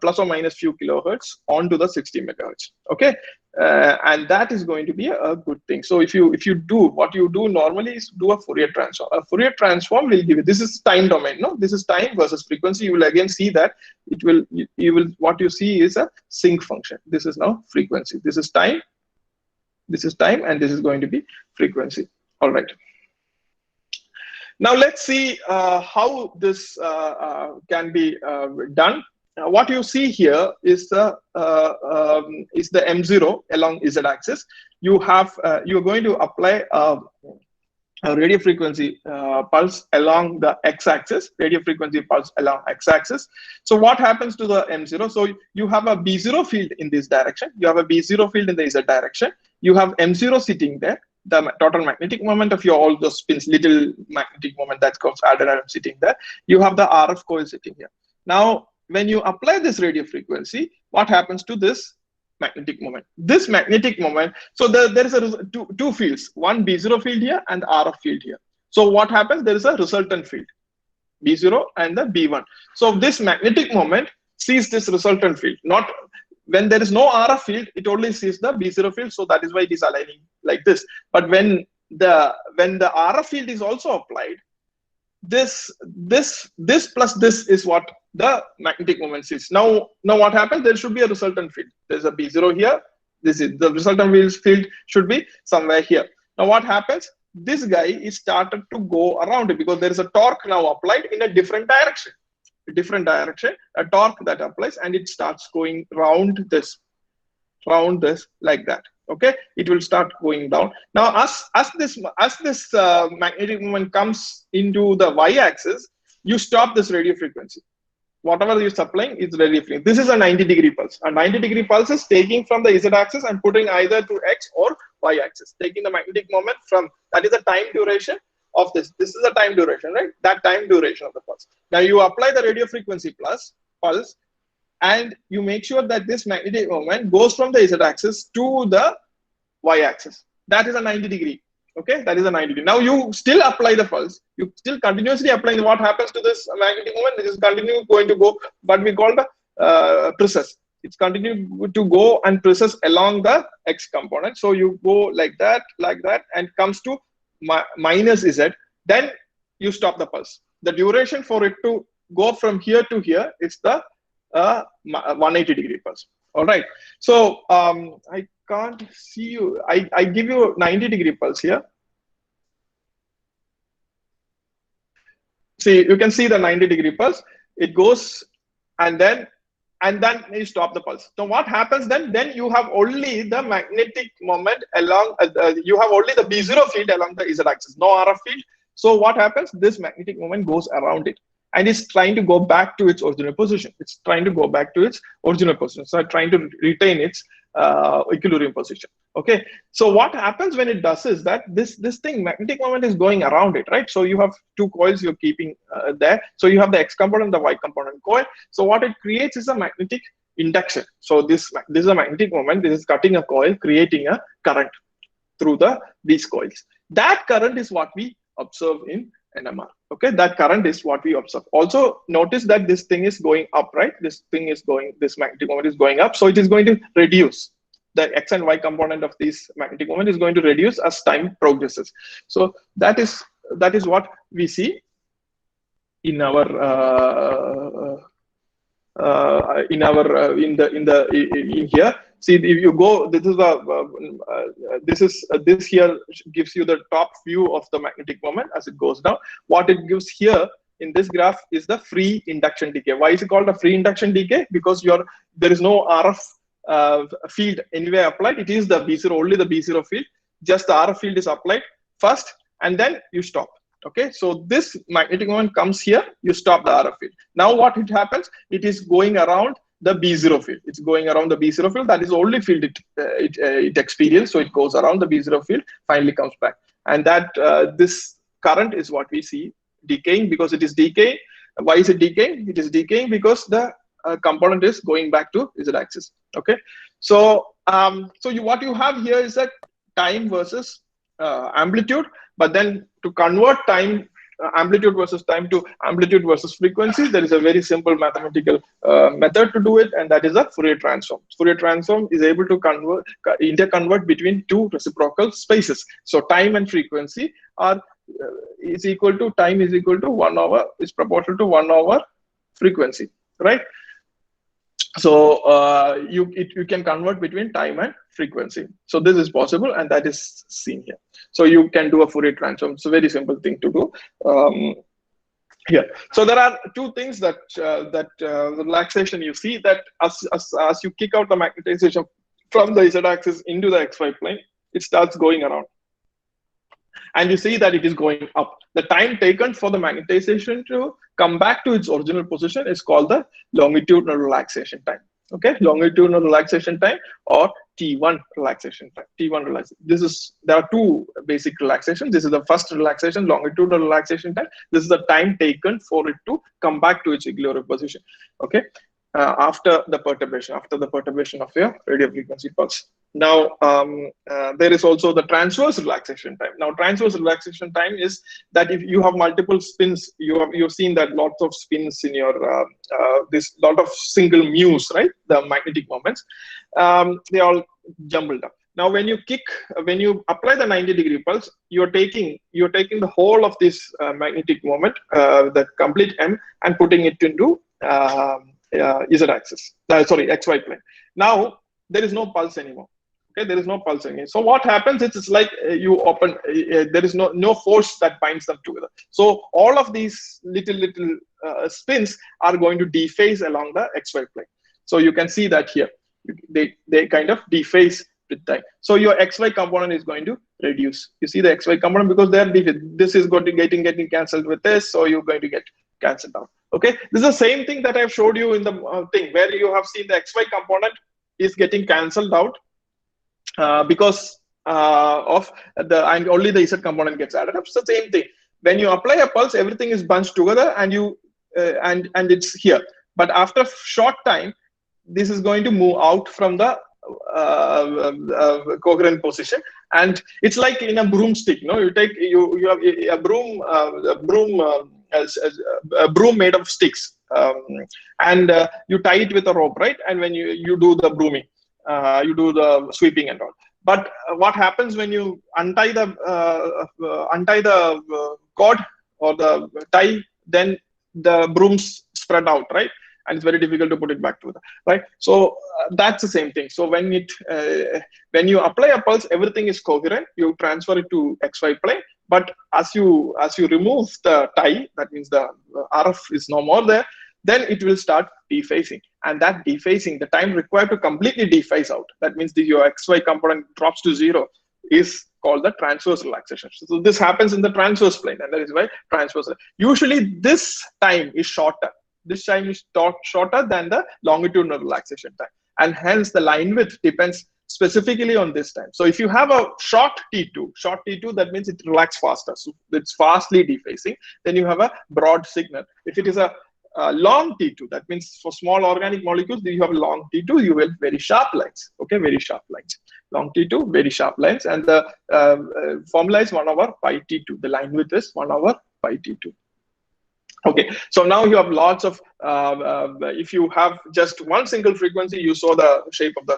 plus or minus few kilohertz onto the 60 megahertz. Okay, and that is going to be a good thing. So if you do what you do normally is do a Fourier transform. A Fourier transform will give you, this is time domain, no? This is time versus frequency. You will again see that it will what you see is a sinc function. This is now frequency. This is time, and this is going to be frequency. All right. Now let's see how this can be done. What you see here is the M0 along z-axis. You are going to apply a radio frequency pulse along the x-axis. Radio frequency pulse along x-axis. So what happens to the M0? So you have a B0 field in this direction. You have a B0 field in the z direction. You have M0 sitting there. The total magnetic moment of your all those spins, little magnetic moment that comes added and sitting there. You have the RF coil sitting here. Now, when you apply this radio frequency, what happens to this magnetic moment? This magnetic moment, so there is two fields, one B0 field here and RF field here. So what happens? There is a resultant field, B0 and the B1. So this magnetic moment sees this resultant field. Not when there is no RF field, it only sees the B0 field. So that is why it is aligning like this. But when the RF field is also applied, this plus this is what the magnetic moment sees. Now what happens? There should be a resultant field. There's a B0 here. This is the resultant field should be somewhere here. Now what happens? This guy is started to go around it because there is a torque now applied in a different direction. A torque that applies, and it starts going round this like that. Okay, it will start going down. Now as this magnetic moment comes into the y-axis, you stop this radio frequency. Whatever you're supplying is radio frequency. This is a 90-degree pulse. A 90-degree pulse is taking from the z-axis and putting either to x or y-axis, taking the magnetic moment from, that is the time duration of this. This is the time duration, right? That time duration of the pulse. Now you apply the radio frequency pulse, and you make sure that this magnetic moment goes from the z-axis to the y-axis. That is a 90-degree. Okay, that is a 90 degree. Now you still apply the pulse. You still continuously applying. What happens to this magnetic moment? It is going to go, but we call the precess. It's continuing to go and precess along the x component. So you go like that, and comes to minus z. Then you stop the pulse. The duration for it to go from here to here is the 180-degree pulse. All right. So I can't see you. I give you 90-degree pulse here. See, you can see the 90-degree pulse. It goes, and then you stop the pulse. So what happens then? Then you have only the magnetic moment along, you have only the B0 field along the Z-axis, no RF field. So what happens? This magnetic moment goes around it, and it's trying to go back to its original position. It's trying to go back to its original position. So trying to retain its equilibrium position. Okay. So what happens when it does is that this thing, magnetic moment, is going around it, right? So you have two coils you're keeping there. So you have the X component, the Y component coil. So what it creates is a magnetic induction. So this is a magnetic moment. This is cutting a coil, creating a current through these coils. That current is what we observe in NMR. Okay, that current is what we observe. Also notice that this thing is going up, right? This magnetic moment is going up. So it is going to reduce. The X and Y component of this magnetic moment is going to reduce as time progresses. So that is what we see in our in here. See, if you go, this here gives you the top view of the magnetic moment as it goes down. What it gives here in this graph is the free induction decay. Why is it called a free induction decay? Because there is no RF field anywhere applied. It is the B0, only the B0 field. Just the RF field is applied first, and then you stop. Okay, so this magnetic moment comes here, you stop the RF field. Now what happens? It is going around the B0 field. It's going around the B0 field. That is the only field it experiences. So it goes around the B0 field, finally comes back. And that this current is what we see decaying, because it is decaying. Why is it decaying? It is decaying because the component is going back to Z-axis. Okay, so what you have here is that time versus amplitude, but then to convert time, amplitude versus time, to amplitude versus frequency, there is a very simple mathematical method to do it, and that is a Fourier transform. Fourier transform is able to interconvert between two reciprocal spaces. So time and frequency is equal to, time is equal to 1 over, is proportional to 1 over frequency, right? So you can convert between time and frequency. So this is possible, and that is seen here. So you can do a Fourier transform. It's a very simple thing to do here. So there are two things that the relaxation, you see that as you kick out the magnetization from the Z-axis into the XY plane, it starts going around. And you see that it is going up. The time taken for the magnetization to come back to its original position is called the longitudinal relaxation time. Okay, longitudinal relaxation time, or T1 relaxation time. T1 relaxation. There are two basic relaxations. This is the first relaxation, longitudinal relaxation time. This is the time taken for it to come back to its equilibrium position. Okay, after the perturbation of your radio frequency pulse. Now there is also the transverse relaxation time. Now transverse relaxation time is that if you have multiple spins, you've seen that lots of spins in your this lot of single mu's, right? The magnetic moments, they all jumbled up. Now when you apply the 90-degree pulse, you're taking the whole of this magnetic moment, the complete M, and putting it into Z-axis, sorry, XY plane. Now there is no pulse anymore. Okay, there is no pulse anymore. So what happens? It's like you open. There is no force that binds them together. So all of these little spins are going to dephase along the XY plane. So you can see that here. They kind of dephase with time. So your XY component is going to reduce. You see the XY component, because they're dephased. This is going to getting cancelled with this, so you're going to get cancelled out. Okay, this is the same thing that I've showed you in the thing where you have seen the XY component is getting cancelled out because of and only the Z component gets added up. So same thing. When you apply a pulse, everything is bunched together, and and it's here. But after a short time, this is going to move out from the coherent position, and it's like in a broomstick. You have a broom made of sticks, and you tie it with a rope, right? And when you do the brooming, you do the sweeping and all. But what happens when you untie the cord or the tie? Then the brooms spread out, right? And it's very difficult to put it back together, right? So that's the same thing. So when you apply a pulse, everything is coherent. You transfer it to XY plane. But as you remove the tie, that means the RF is no more there, then it will start dephasing. And that dephasing, the time required to completely dephase out, that means your XY component drops to 0, is called the transverse relaxation. So this happens in the transverse plane, and that is why transverse. Usually this time is shorter. This time is shorter than the longitudinal relaxation time. And hence the line width depends specifically on this time. So if you have a short T2, that means it relaxes faster. So it's fastly dephasing. Then you have a broad signal. If it is a long T2, that means for small organic molecules, you have a long T2, you will have very sharp lines. Okay, very sharp lines. Long T2, very sharp lines. And the formula is 1 over pi T2. The line width is 1 over pi T2. Okay, so now you have lots of, if you have just one single frequency, you saw the shape of the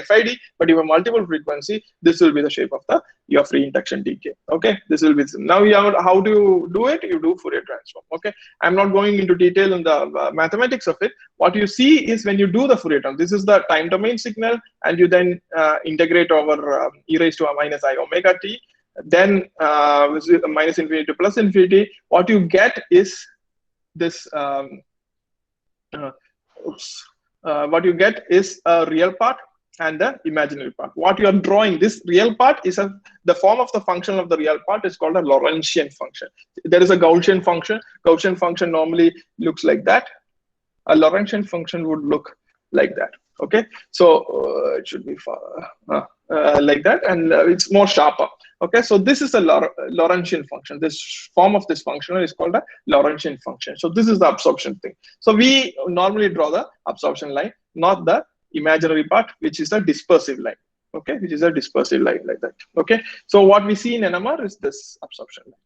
FID, but you have multiple frequency, this will be the shape of your free induction decay. Okay, this will be, now you have, how do you do it? You do Fourier transform. Okay, I'm not going into detail in the mathematics of it. What you see is when you do the Fourier transform, this is the time domain signal, and you then integrate over e raised to a minus I omega t. Then minus infinity to plus infinity, what you get is this what you get is a real part and the imaginary part. What you are drawing, this real part is the form of the function of the real part is called a Lorentzian function. There is a Gaussian function. Gaussian function normally looks like that. A Lorentzian function would look like that. Okay, so it should be like that, and it's more sharper. Okay, so this is a Lorentzian function. This form of this function is called a Lorentzian function. So this is the absorption thing. So we normally draw the absorption line, not the imaginary part, which is a dispersive line. Okay, which is a dispersive line like that. Okay, so what we see in NMR is this absorption line.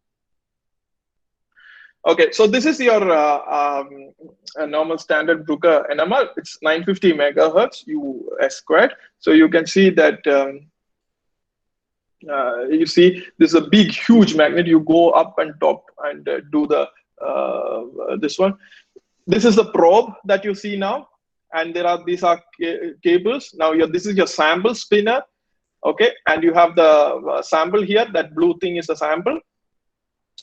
Okay, so this is your normal standard Bruker NMR. It's 950 megahertz US squared. So you can see that you see this is a big, huge magnet. You go up and top and do the this one. This is the probe that you see now, and these are cables. Now this is your sample spinner. Okay, and you have the sample here. That blue thing is the sample.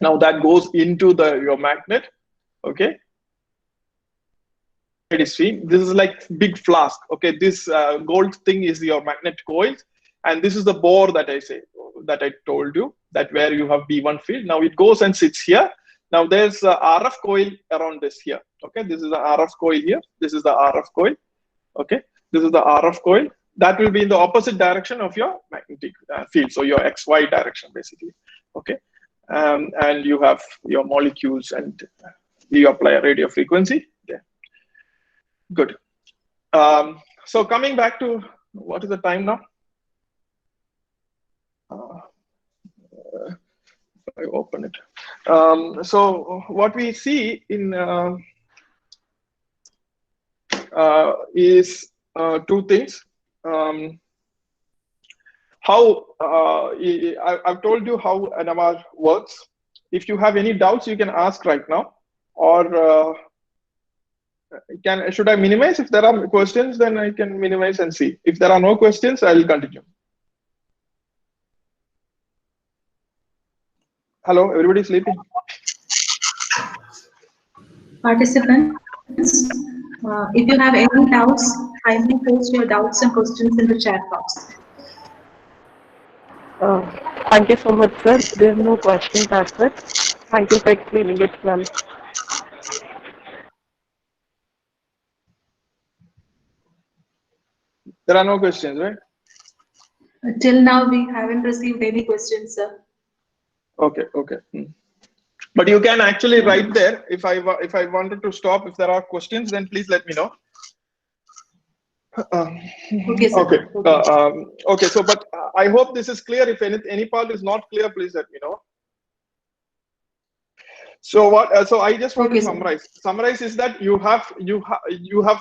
Now that goes into your magnet. Okay, this is like big flask. Okay, this gold thing is your magnet coil, and this is the bore that I told you, that where you have B1 field. Now it goes and sits here. Now there's a RF coil around this here. Okay, this is the RF coil here. This is the RF coil. Okay, this is the RF coil. That will be in the opposite direction of your magnetic field. So your XY direction basically. Okay. And you have your molecules, and you apply a radio frequency. Okay. Good. So coming back to, what is the time now? I open it. So what we see in is two things. I've told you how NMR works. If you have any doubts, you can ask right now, or should I minimize? If there are questions, then I can minimize and see. If there are no questions, I will continue. Hello, everybody sleeping? Participants, if you have any doubts, kindly post your doubts and questions in the chat box. Thank you so much, sir. There are no questions as such. Thank you for explaining it well. There are no questions, right? Till now, we haven't received any questions, sir. Okay, okay. But you can actually write there. If I wanted to stop, if there are questions, then please let me know. Okay, sir. Okay. Okay. So, but I hope this is clear. If any part is not clear, please let me know. So what? So I just want to summarize. Summarize is that you have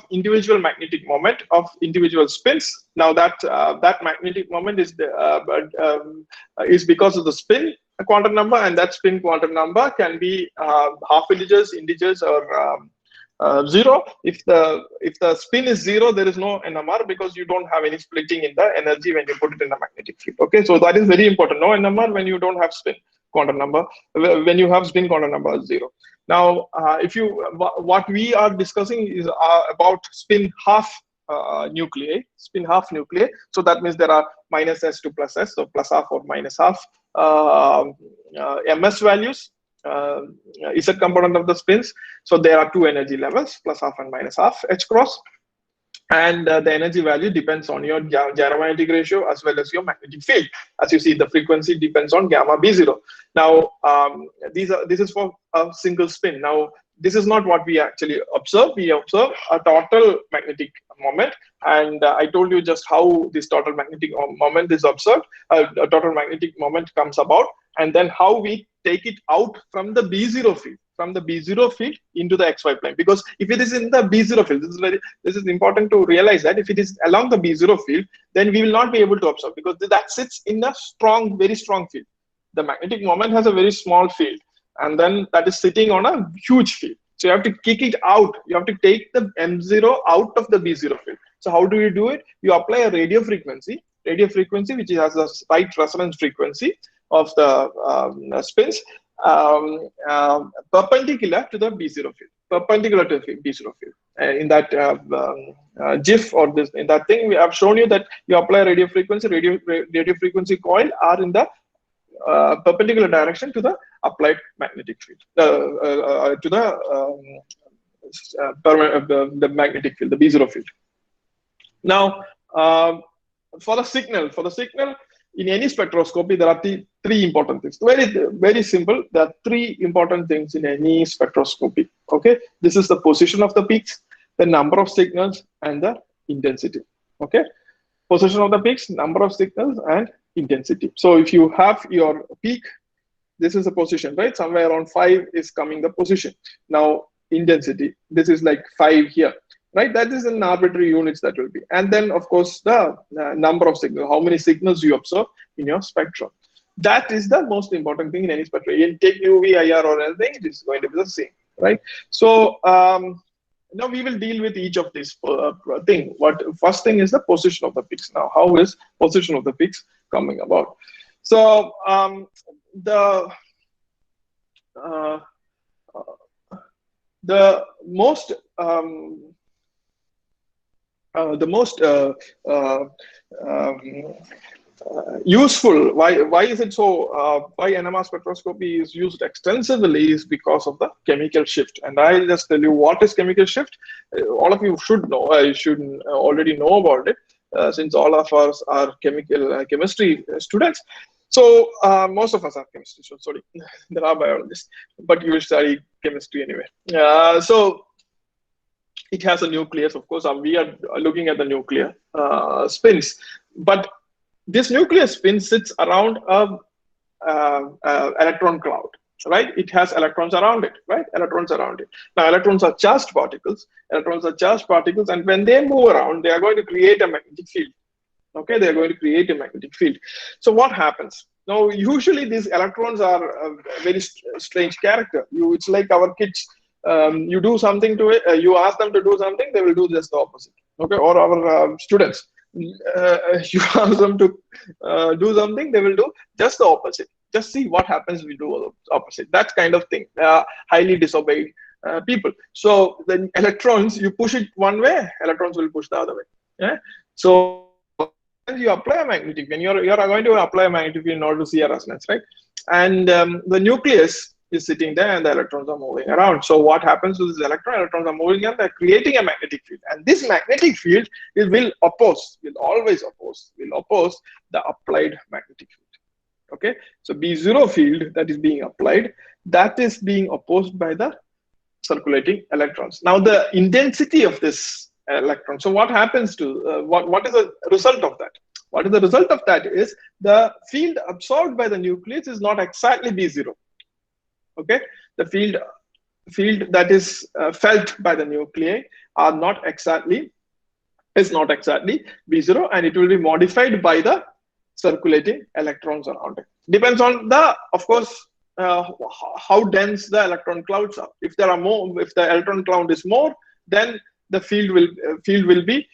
individual magnetic moment of individual spins. Now that magnetic moment is because of the spin quantum number, and that spin quantum number can be half integers, or 0. If the spin is 0, there is no NMR, because you don't have any splitting in the energy when you put it in the magnetic field. Okay, so that is very important. No NMR when you don't have spin. quantum number, when you have spin quantum number as 0. Now, what we are discussing is about spin half nuclei, So that means there are minus s to plus s, so plus half or minus half ms values, z component of the spins. So there are two energy levels, plus half and minus half h cross. And the energy value depends on your gyromagnetic ratio as well as your magnetic field. As you see, the frequency depends on gamma b0. Now, this is for a single spin. Now, this is not what we actually observe. We observe a total magnetic moment, and I told you just how this total magnetic moment is observed. A total magnetic moment comes about, and then how we take it out from the B0 field. From the B0 field into the XY plane, because if it is in the B0 field, this is important to realize that if it is along the B0 field, then we will not be able to observe, because that sits in a very strong field. The magnetic moment has a very small field, and then that is sitting on a huge field. So you have to kick it out. You have to take the M0 out of the B0 field. So how do you do it? You apply a radio frequency which has a right resonance frequency of the spins, perpendicular to the B0 field, perpendicular to the B0 field. In that GIF or in that thing, we have shown you that you apply radio frequency coil are in the perpendicular direction to the applied magnetic field, to the magnetic field, the B0 field. Now, for the signal, in any spectroscopy, there are three important things. Very simple. There are three important things in any spectroscopy. Okay, this is the position of the peaks, the number of signals, and the intensity. Okay, position of the peaks, number of signals, and intensity. So if you have your peak, this is the position, right? Somewhere around 5 is coming the position. Now intensity, this is like 5 here. Right, that is in arbitrary units that will be, and then of course the number of signals, how many signals you observe in your spectrum. That is the most important thing in any spectrum. You take UV, IR, or anything, it is going to be the same, right? So now we will deal with each of these thing. First thing is the position of the peaks. Now, how is position of the peaks coming about? So the most useful, why is it so, why NMR spectroscopy is used extensively is because of the chemical shift. And I'll just tell you what is chemical shift. All of you should know, I should already know about it, since all of us are chemistry students. So most of us are chemistry students, sorry, there are biologists, but you will study chemistry anyway. So it has a nucleus, of course. We are looking at the nuclear spins, but this nuclear spin sits around a electron cloud, right? It has electrons around it, right? Electrons around it. Now, electrons are charged particles. And when they move around, they are going to create a magnetic field. Okay, they are going to create a magnetic field. So what happens? Now, usually these electrons are a very strange character. It's like our kids. You do something to it, you ask them to do something, they will do just the opposite. Okay, or our students, you ask them to do something, they will do just the opposite. Just see what happens, we do the opposite. That kind of thing. Highly disobeyed people. So the electrons, you push it one way, electrons will push the other way. Yeah. So you apply a magnetic field. You're going to apply a magnetic field in order to see a resonance, right? And the nucleus is sitting there and the electrons are moving around. So what happens to this electrons are moving and they're creating a magnetic field. And this magnetic field will always oppose the applied magnetic field. Okay, so B0 field that is being applied, that is being opposed by the circulating electrons. Now the intensity of this electron. So what happens to, what is the result of that? What is the result of that is the field absorbed by the nucleus is not exactly B0. Okay, the field that is felt by the nuclei are not exactly B0, and it will be modified by the circulating electrons around it. Depends on of course, how dense the electron clouds are. If there are more, if the electron cloud is more, then the field will be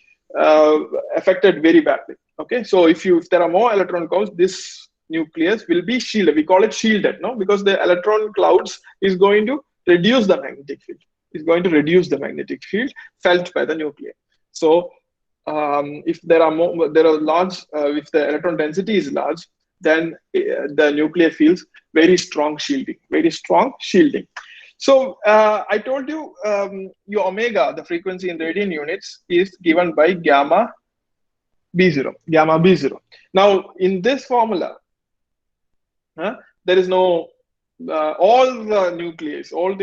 affected very badly. Okay, so if there are more electron clouds, this nucleus will be shielded. We call it shielded, no, because the electron clouds is going to reduce the magnetic field. Is going to reduce the magnetic field felt by the nucleus. So if there are large, if the electron density is large, then the nuclear feels very strong shielding, So I told you your omega, the frequency in radian units, is given by gamma B0. Now in this formula, there is no all the nuclei, all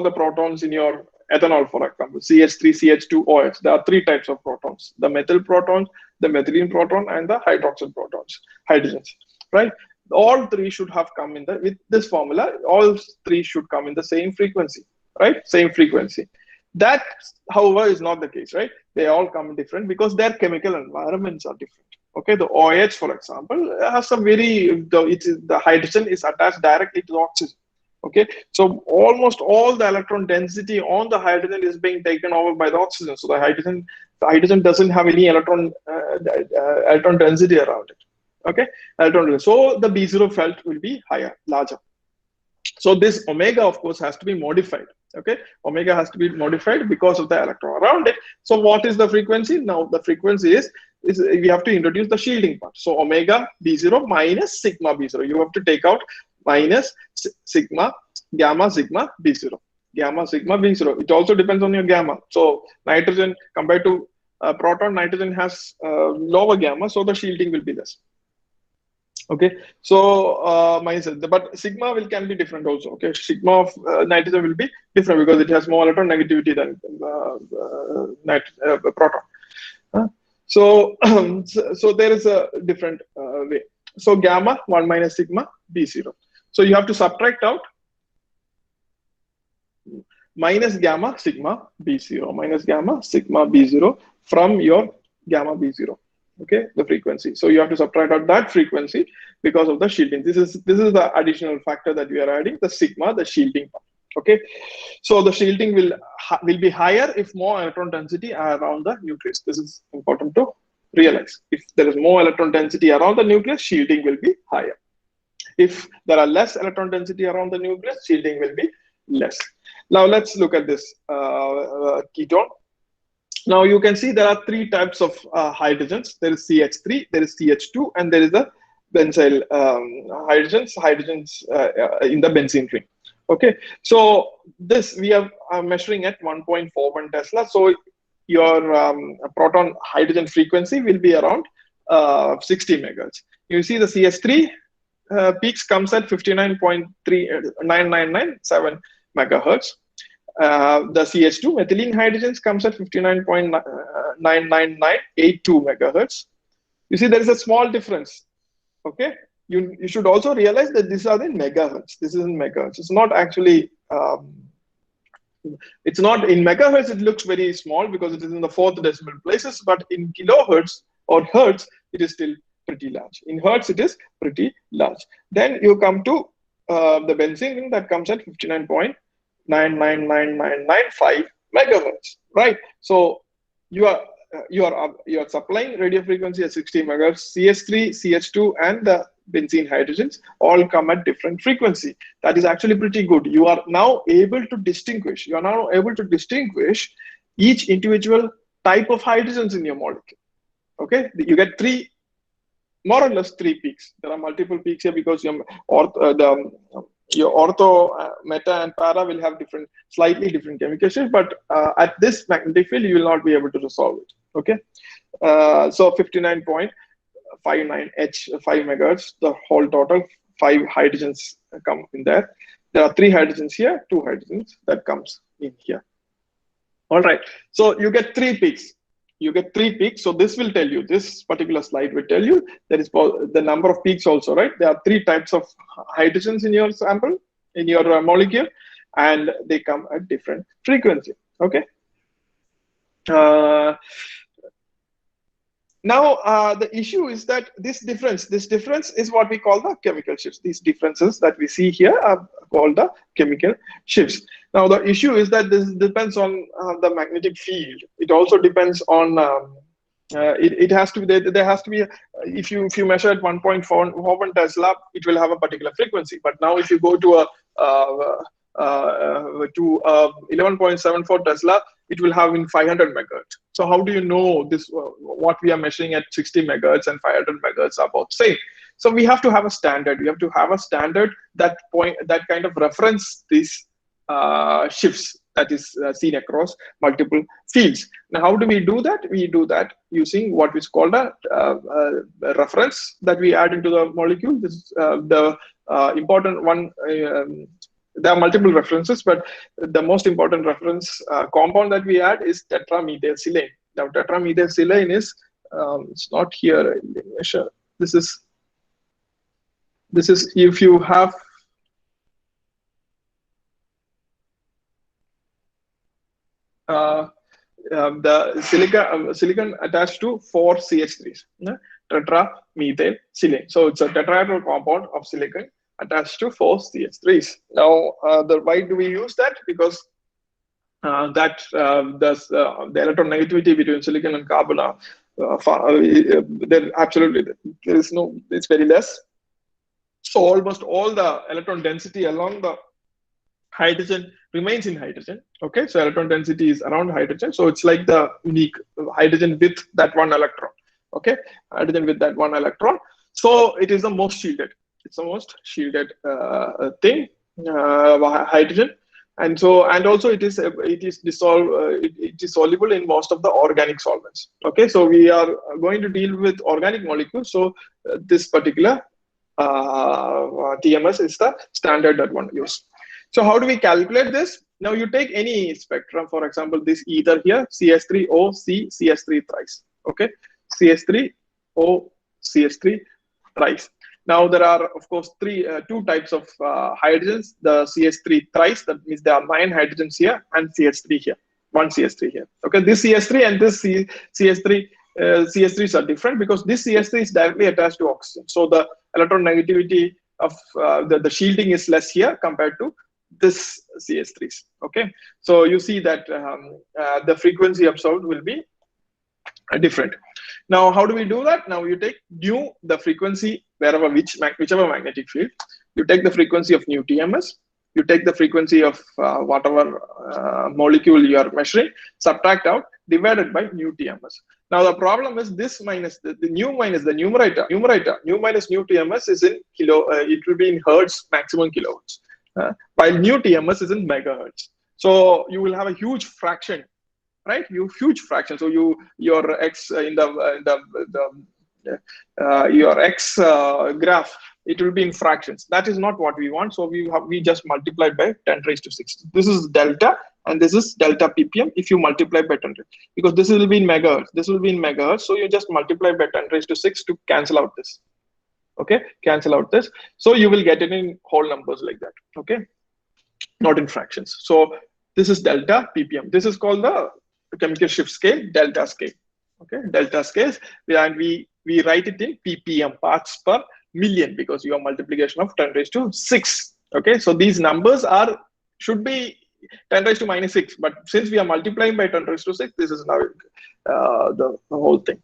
the protons in your ethanol, for example, CH3, CH2, OH. There are three types of protons: the methyl proton, the methylene proton, and the hydroxyl protons, hydrogens. Right? All three should have come in with this formula. All three should come in the same frequency, right? Same frequency. That, however, is not the case, right? They all come different because their chemical environments are different. Okay, the OH, for example, has a the hydrogen is attached directly to the oxygen. Okay, so almost all the electron density on the hydrogen is being taken over by the oxygen. So the hydrogen doesn't have any electron density around it. Okay, so the B0 felt will be larger. So this omega, of course, has to be modified. Okay, omega has to be modified because of the electron around it. So what is the frequency? Now the frequency is we have to introduce the shielding part. So omega B0 minus sigma B0. You have to take out minus gamma sigma B0. Gamma sigma B0. It also depends on your gamma. So nitrogen compared to proton, nitrogen has lower gamma, so the shielding will be less. Okay, so but sigma can be different also. Okay, sigma of nitrogen will be different because it has more electron negativity than proton. So there is a different way. So gamma 1 minus sigma B0. So you have to subtract out minus gamma sigma B0 from your gamma B0. Okay, the frequency. So you have to subtract out that frequency because of the shielding. This is the additional factor that we are adding, the sigma, the shielding part. Okay, so the shielding will be higher if more electron density are around the nucleus. This is important to realize. If there is more electron density around the nucleus, shielding will be higher. If there are less electron density around the nucleus, shielding will be less. Now let's look at this ketone. Now you can see there are three types of hydrogens. There is CH3, there is CH2, and there is a benzyl hydrogens in the benzene ring. Okay, so this we are measuring at 1.41 Tesla. So your proton hydrogen frequency will be around 60 megahertz. You see the CH3 peaks comes at 59.3997 megahertz. The CH2 methylene hydrogens comes at 59.99982 megahertz. You see there is a small difference. Okay, you should also realize that these are in megahertz. This is in megahertz. It's not actually. It's not in megahertz. It looks very small because it is in the fourth decimal places. But in kilohertz or hertz, it is still pretty large. In hertz, it is pretty large. Then you come to the benzene that comes at 59.999995 megahertz, right? So you are supplying radio frequency at 60 megahertz. CH3, CH2, and the benzene hydrogens all come at different frequency. That is actually pretty good. You are now able to distinguish. You are now able to distinguish each individual type of hydrogens in your molecule. Okay, you get more or less three peaks. There are multiple peaks here because your ortho, meta, and para will have slightly different chemical shifts, but at this magnetic field, you will not be able to resolve it. Okay, so 59.59 H 5 megahertz, the whole total 5 hydrogens come in there. There are 3 hydrogens here, 2 hydrogens that comes in here. All right, so you get 3 peaks. So this will tell you, this particular slide will tell you there is the number of peaks also, right? There are 3 types of hydrogens in your sample, in your molecule, and they come at different frequency. Okay. Now the issue is that this difference is what we call the chemical shifts. These differences that we see here are called the chemical shifts. Now the issue is that this depends on the magnetic field. It also depends on it has to be there has to be if you measure at 1.41 Tesla, it will have a particular frequency. But now if you go to 11.74 Tesla, it will have in 500 megahertz. So how do you know this? What we are measuring at 60 megahertz and 500 megahertz are both same. So we have to have a standard. We have to have a standard that kind of reference these shifts that is seen across multiple fields. Now, how do we do that? We do that using what is called a reference that we add into the molecule. This is the important one. There are multiple references, but the most important reference compound that we add is tetramethylsilane. Now, tetramethylsilane is it's not here. This is if you have the silicon attached to 4 CH3s, tetramethylsilane. So it's a tetrahedral compound of silicon attached to 4 CH3s. Now, why do we use that? Because the electronegativity between silicon and carbon are it's very less. So almost all the electron density along the hydrogen remains in hydrogen. Okay, so electron density is around hydrogen. So it's like the unique hydrogen with that one electron. Okay, hydrogen with that one electron. So it is the most shielded. It's the most shielded thing, hydrogen, and also it is soluble in most of the organic solvents. Okay, so we are going to deal with organic molecules. So this particular TMS is the standard that one use. So how do we calculate this? Now you take any spectrum, for example, this ether here, CS3O, C, CS3 thrice. Okay, CS3O, CS3 thrice. Now there are, of course, two types of hydrogens. The CS3 thrice, that means there are 9 hydrogens here, and CS3 here, 1 CS3 here. Okay, this CS3 and this CS3 CS3s are different because this CS3 is directly attached to oxygen. So the electron negativity of the shielding is less here compared to this CS3s. Okay, so you see that the frequency absorbed will be different. Now, how do we do that? Now you take nu, the frequency whichever magnetic field. You take the frequency of nu TMS. You take the frequency of whatever molecule you are measuring, subtract out, divided by nu TMS. Now the problem is this minus the nu minus the numerator. Nu minus nu TMS is in it will be in hertz, maximum kilohertz, while nu TMS is in megahertz. So you will have a huge fraction, right? Huge fraction. So your x in your x graph, it will be in fractions. That is not what we want. So we just multiply by 10 raised to 6. This is delta, and this is delta ppm if you multiply by 10 raised, because this will be in megahertz. This will be in megahertz. So you just multiply by 10 raised to 6 to cancel out this. Okay, cancel out this. So you will get it in whole numbers like that. Okay, not in fractions. So this is delta ppm. This is called the chemical shift scale, delta scale. Okay, delta scales, and we write it in ppm, parts per million, because you have multiplication of 10 raised to 6. Okay, so these numbers should be 10 raised to minus 6, but since we are multiplying by 10 raised to 6, this is now the whole thing.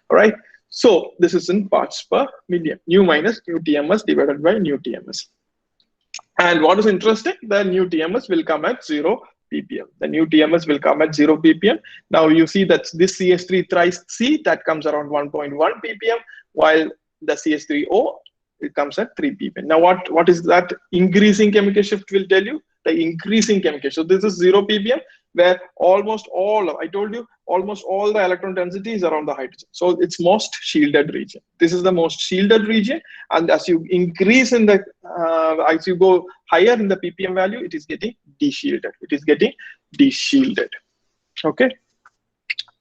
All right, so this is in parts per million, nu minus nu TMS divided by nu TMS. And what is interesting, the nu TMS will come at 0 ppm. The nu TMS will come at 0 ppm. Now you see that this CS3 thrice C, that comes around 1.1 ppm, while the CS3O, it comes at 3 ppm. Now what is that increasing chemical shift will tell you? The increasing chemical shift. So this is 0 ppm, where almost all, I told you, almost all the electron density is around the hydrogen. So it's most shielded region. This is the most shielded region, and as you increase in the, as you go higher in the ppm value, it is getting deshielded. It is getting deshielded. Okay.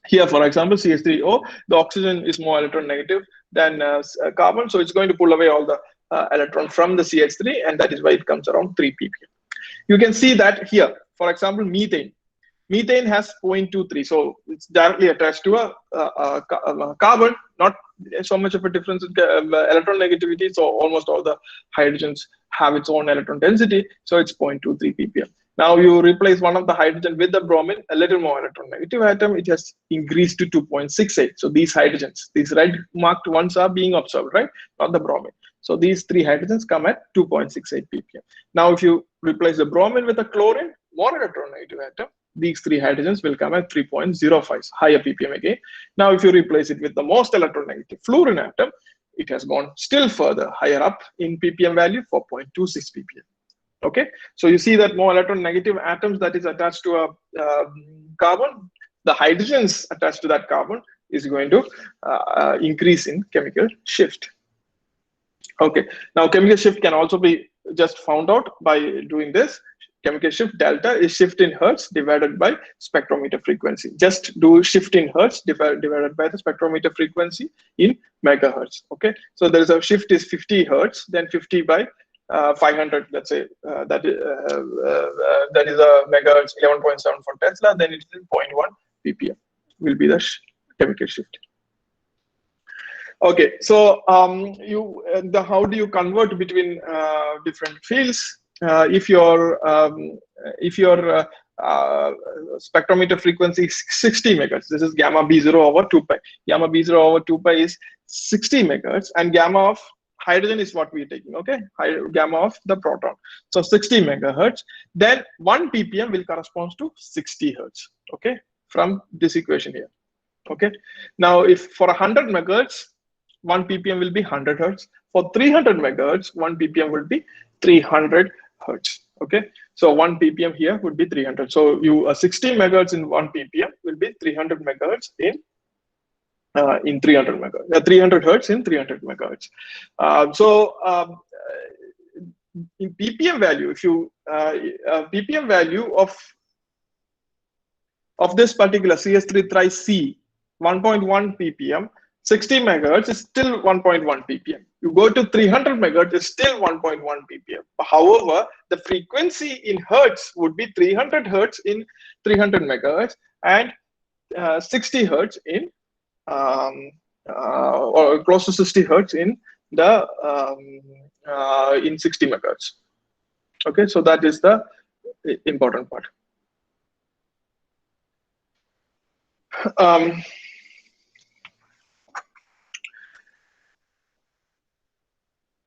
Here, for example, CS3O, the oxygen is more electron negative than carbon, so it's going to pull away all the electron from the CH3, and that is why it comes around 3 ppm. You can see that here, for example, methane. Methane has 0.23, so it's directly attached to a carbon, not so much of a difference in electron negativity, so almost all the hydrogens have its own electron density, so it's 0.23 ppm. Now you replace one of the hydrogen with the bromine, a little more electronegative atom, it has increased to 2.68. So these hydrogens, these red marked ones are being observed, right? Not the bromine. So these 3 hydrogens come at 2.68 ppm. Now if you replace the bromine with a chlorine, more electronegative atom, these 3 hydrogens will come at 3.05, higher ppm again. Now if you replace it with the most electronegative fluorine atom, it has gone still further higher up in ppm value, 4.26 ppm. Okay, so you see that more electronegative atoms that is attached to a carbon, the hydrogens attached to that carbon is going to increase in chemical shift. Okay, now chemical shift can also be just found out by doing this. Chemical shift delta is shift in hertz divided by spectrometer frequency. Just do shift in hertz divided by the spectrometer frequency in megahertz. Okay, so there is a shift is 50 hertz, then 50 by 500, let's say, that is a megahertz, 11.74 Tesla, then it's 0.1 ppm will be the chemical shift. Okay, so how do you convert between different fields? If your spectrometer frequency is 60 megahertz, this is gamma b0 over 2 pi. Gamma b0 over 2 pi is 60 megahertz, and gamma of hydrogen is what we're taking, okay? Gamma of the proton. So 60 megahertz, then 1 ppm will correspond to 60 hertz, okay? From this equation here, okay? Now, if for 100 megahertz, 1 ppm will be 100 hertz. For 300 megahertz, 1 ppm will be 300 hertz, okay? So 1 ppm here would be 300. So 60 megahertz in 1 ppm will be 300 megahertz in 300 megahertz, 300 hertz in 300 megahertz. In ppm value, if you ppm value of this particular CS3 tri-C 1.1 ppm, 60 megahertz is still 1.1 ppm. You go to 300 megahertz, is still 1.1 ppm. However, the frequency in hertz would be 300 hertz in 300 megahertz and 60 hertz in or close to 60 hertz in the in 60 megahertz. Okay, so that is the important part.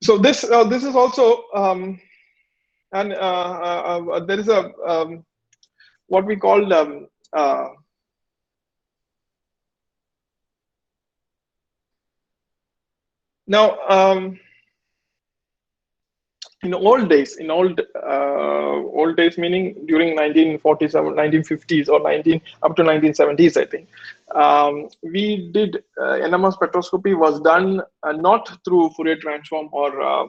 So this is also and there is a what we call now in old days, old days meaning during 1947, 1950s or up to 1970s, I think, we did NMR spectroscopy was done not through Fourier transform or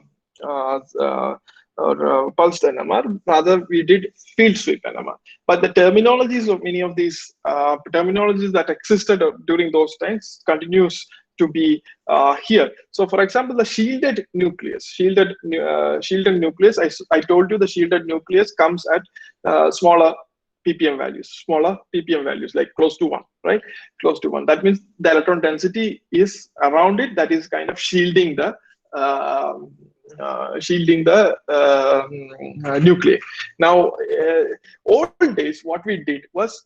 pulsed NMR, rather we did field sweep NMR. But the terminologies of many of these terminologies that existed during those times continues to be here. So for example, the shielded nucleus, shielded nucleus, I told you the shielded nucleus comes at smaller ppm values, like close to 1, right? Close to 1. That means the electron density is around it, that is kind of shielding the nuclei. Now, old days, what we did was,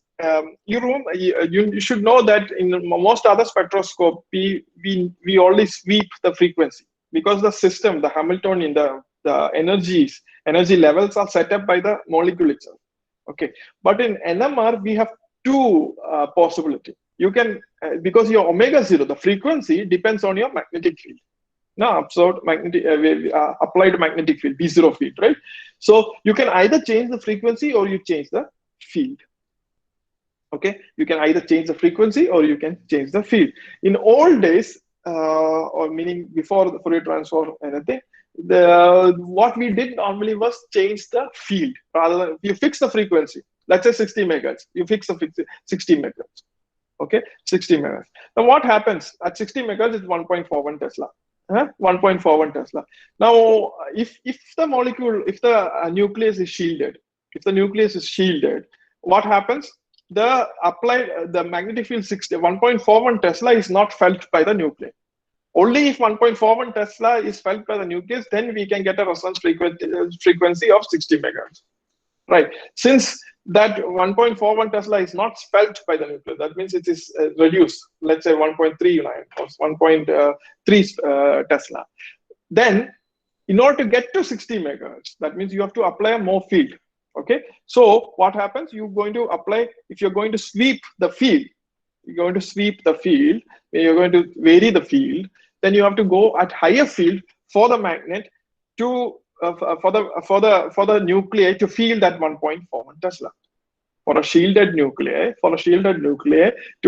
you should know that in most other spectroscopy, we only sweep the frequency because the system, the Hamiltonian, the energy levels are set up by the molecule itself. Okay, but in NMR we have two possibilities. You can because your omega 0, the frequency depends on your magnetic field. Now, absorbed magnetic applied magnetic field, B0 field, right? So you can either change the frequency or you change the field. Okay, you can either change the frequency or you can change the field. In old days, or meaning before the Fourier transform or anything, what we did normally was change the field. Rather than you fix the frequency, let's say 60 megahertz, you fix the 60 megahertz. Okay, 60 megahertz. Now what happens at 60 megahertz is 1.41 Tesla. 1.41 Tesla. Now, if the molecule, if the nucleus is shielded, what happens? The magnetic field 1.41 Tesla is not felt by the nucleus. Only if 1.41 Tesla is felt by the nucleus, then we can get a resonance frequency of 60 megahertz. right? Since that 1.41 Tesla is not felt by the nucleus, that means it is reduced, let's say 1.39 or 1.3 Tesla. Then, in order to get to 60 megahertz, that means you have to apply more field. Okay, so what happens? You're going to apply, if you're going to sweep the field, you're going to vary the field, then you have to go at higher field for the magnet to for the nuclei to feel that 1.41 Tesla. For a shielded nuclei, to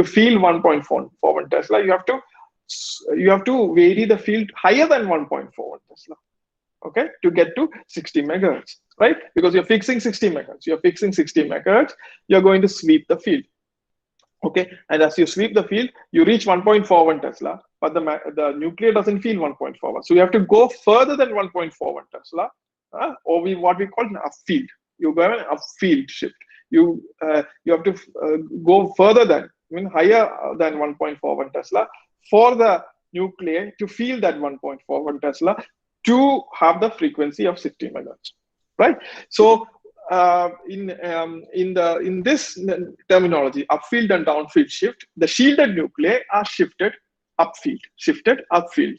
feel 1.41 Tesla, you have to vary the field higher than 1.41 Tesla. Okay, to get to 60 megahertz, right? Because you're fixing 60 megahertz. You're going to sweep the field. Okay, and as you sweep the field, you reach 1.41 Tesla, but the nuclear doesn't feel 1.41. So you have to go further than 1.41 Tesla, or what we call an upfield. You go an upfield shift. You have to go further than, higher than 1.41 Tesla for the nuclei to feel that 1.41 Tesla to have the frequency of 60 megahertz, right? So in this terminology, upfield and downfield shift, the shielded nuclei are shifted upfield.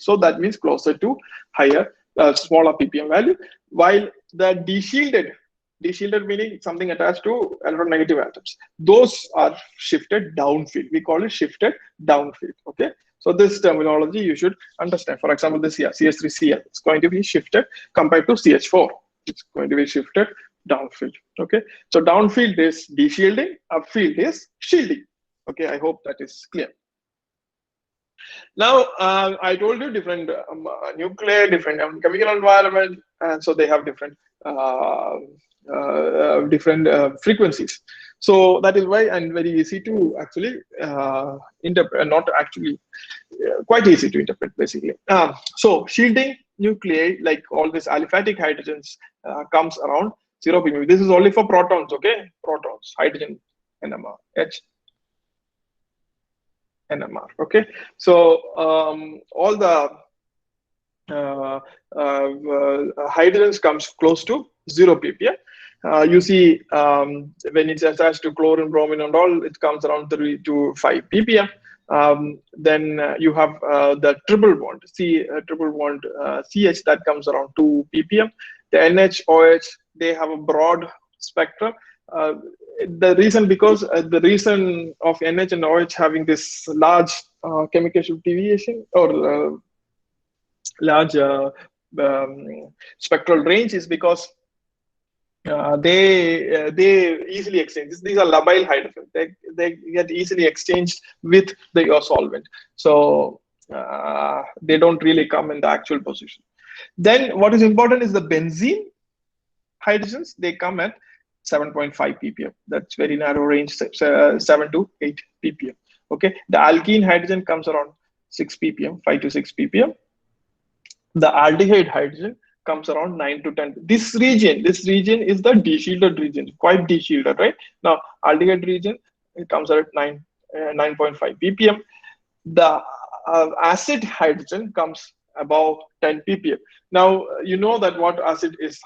So that means closer to higher, smaller ppm value, while the deshielded meaning something attached to electronegative atoms, those are shifted downfield. We call it shifted downfield. Okay, so this terminology you should understand. For example, this here, CH3Cl, it's going to be shifted compared to CH4. It's going to be shifted downfield. Okay, so downfield is deshielding, upfield is shielding. Okay, I hope that is clear. Now, I told you different nuclei, different chemical environment, and so they have different frequencies. So that is why, and very easy to actually interpret, not actually, quite easy to interpret basically. So shielding nuclei, like all these aliphatic hydrogens, comes around 0 ppm. This is only for protons, okay? Protons, hydrogen, NMR, H, NMR, okay? So all the hydrogens comes close to 0 ppm. You see, when it's attached to chlorine, bromine, and all, it comes around 3 to 5 ppm. Then you have the triple bond, CH, that comes around 2 ppm. The NH, OH, they have a broad spectrum. The reason of NH and OH having this large chemical shift deviation or large spectral range is because they easily exchange. These are labile hydrogens. They get easily exchanged with your solvent. So they don't really come in the actual position. Then what is important is the benzene hydrogens. They come at 7.5 ppm. That's very narrow range, 7 to 8 ppm. Okay. The alkene hydrogen comes around 6 ppm, 5 to 6 ppm. The aldehyde hydrogen comes around 9 to 10. This region is the deshielded region, quite deshielded, right? Now, aldehyde region, it comes at 9.5 ppm. The acid hydrogen comes above 10 ppm. Now, you know that what acid is.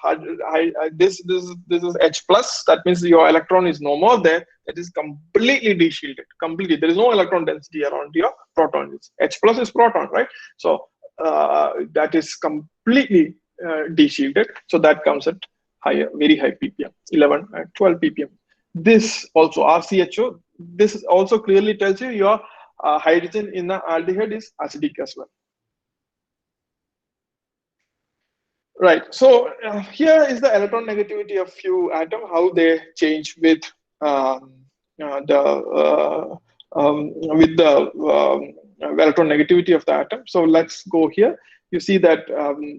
This is H plus. That means your electron is no more there. It is completely deshielded. Completely, there is no electron density around your proton. H plus is proton, right? So that is completely deshielded. So that comes at higher, very high ppm, 11 and 12 ppm. This also RCHO. This also clearly tells you your hydrogen in the aldehyde is acidic as well. Right. So here is the electron negativity of few atoms, how they change with electron negativity of the atom. So let's go here. You see that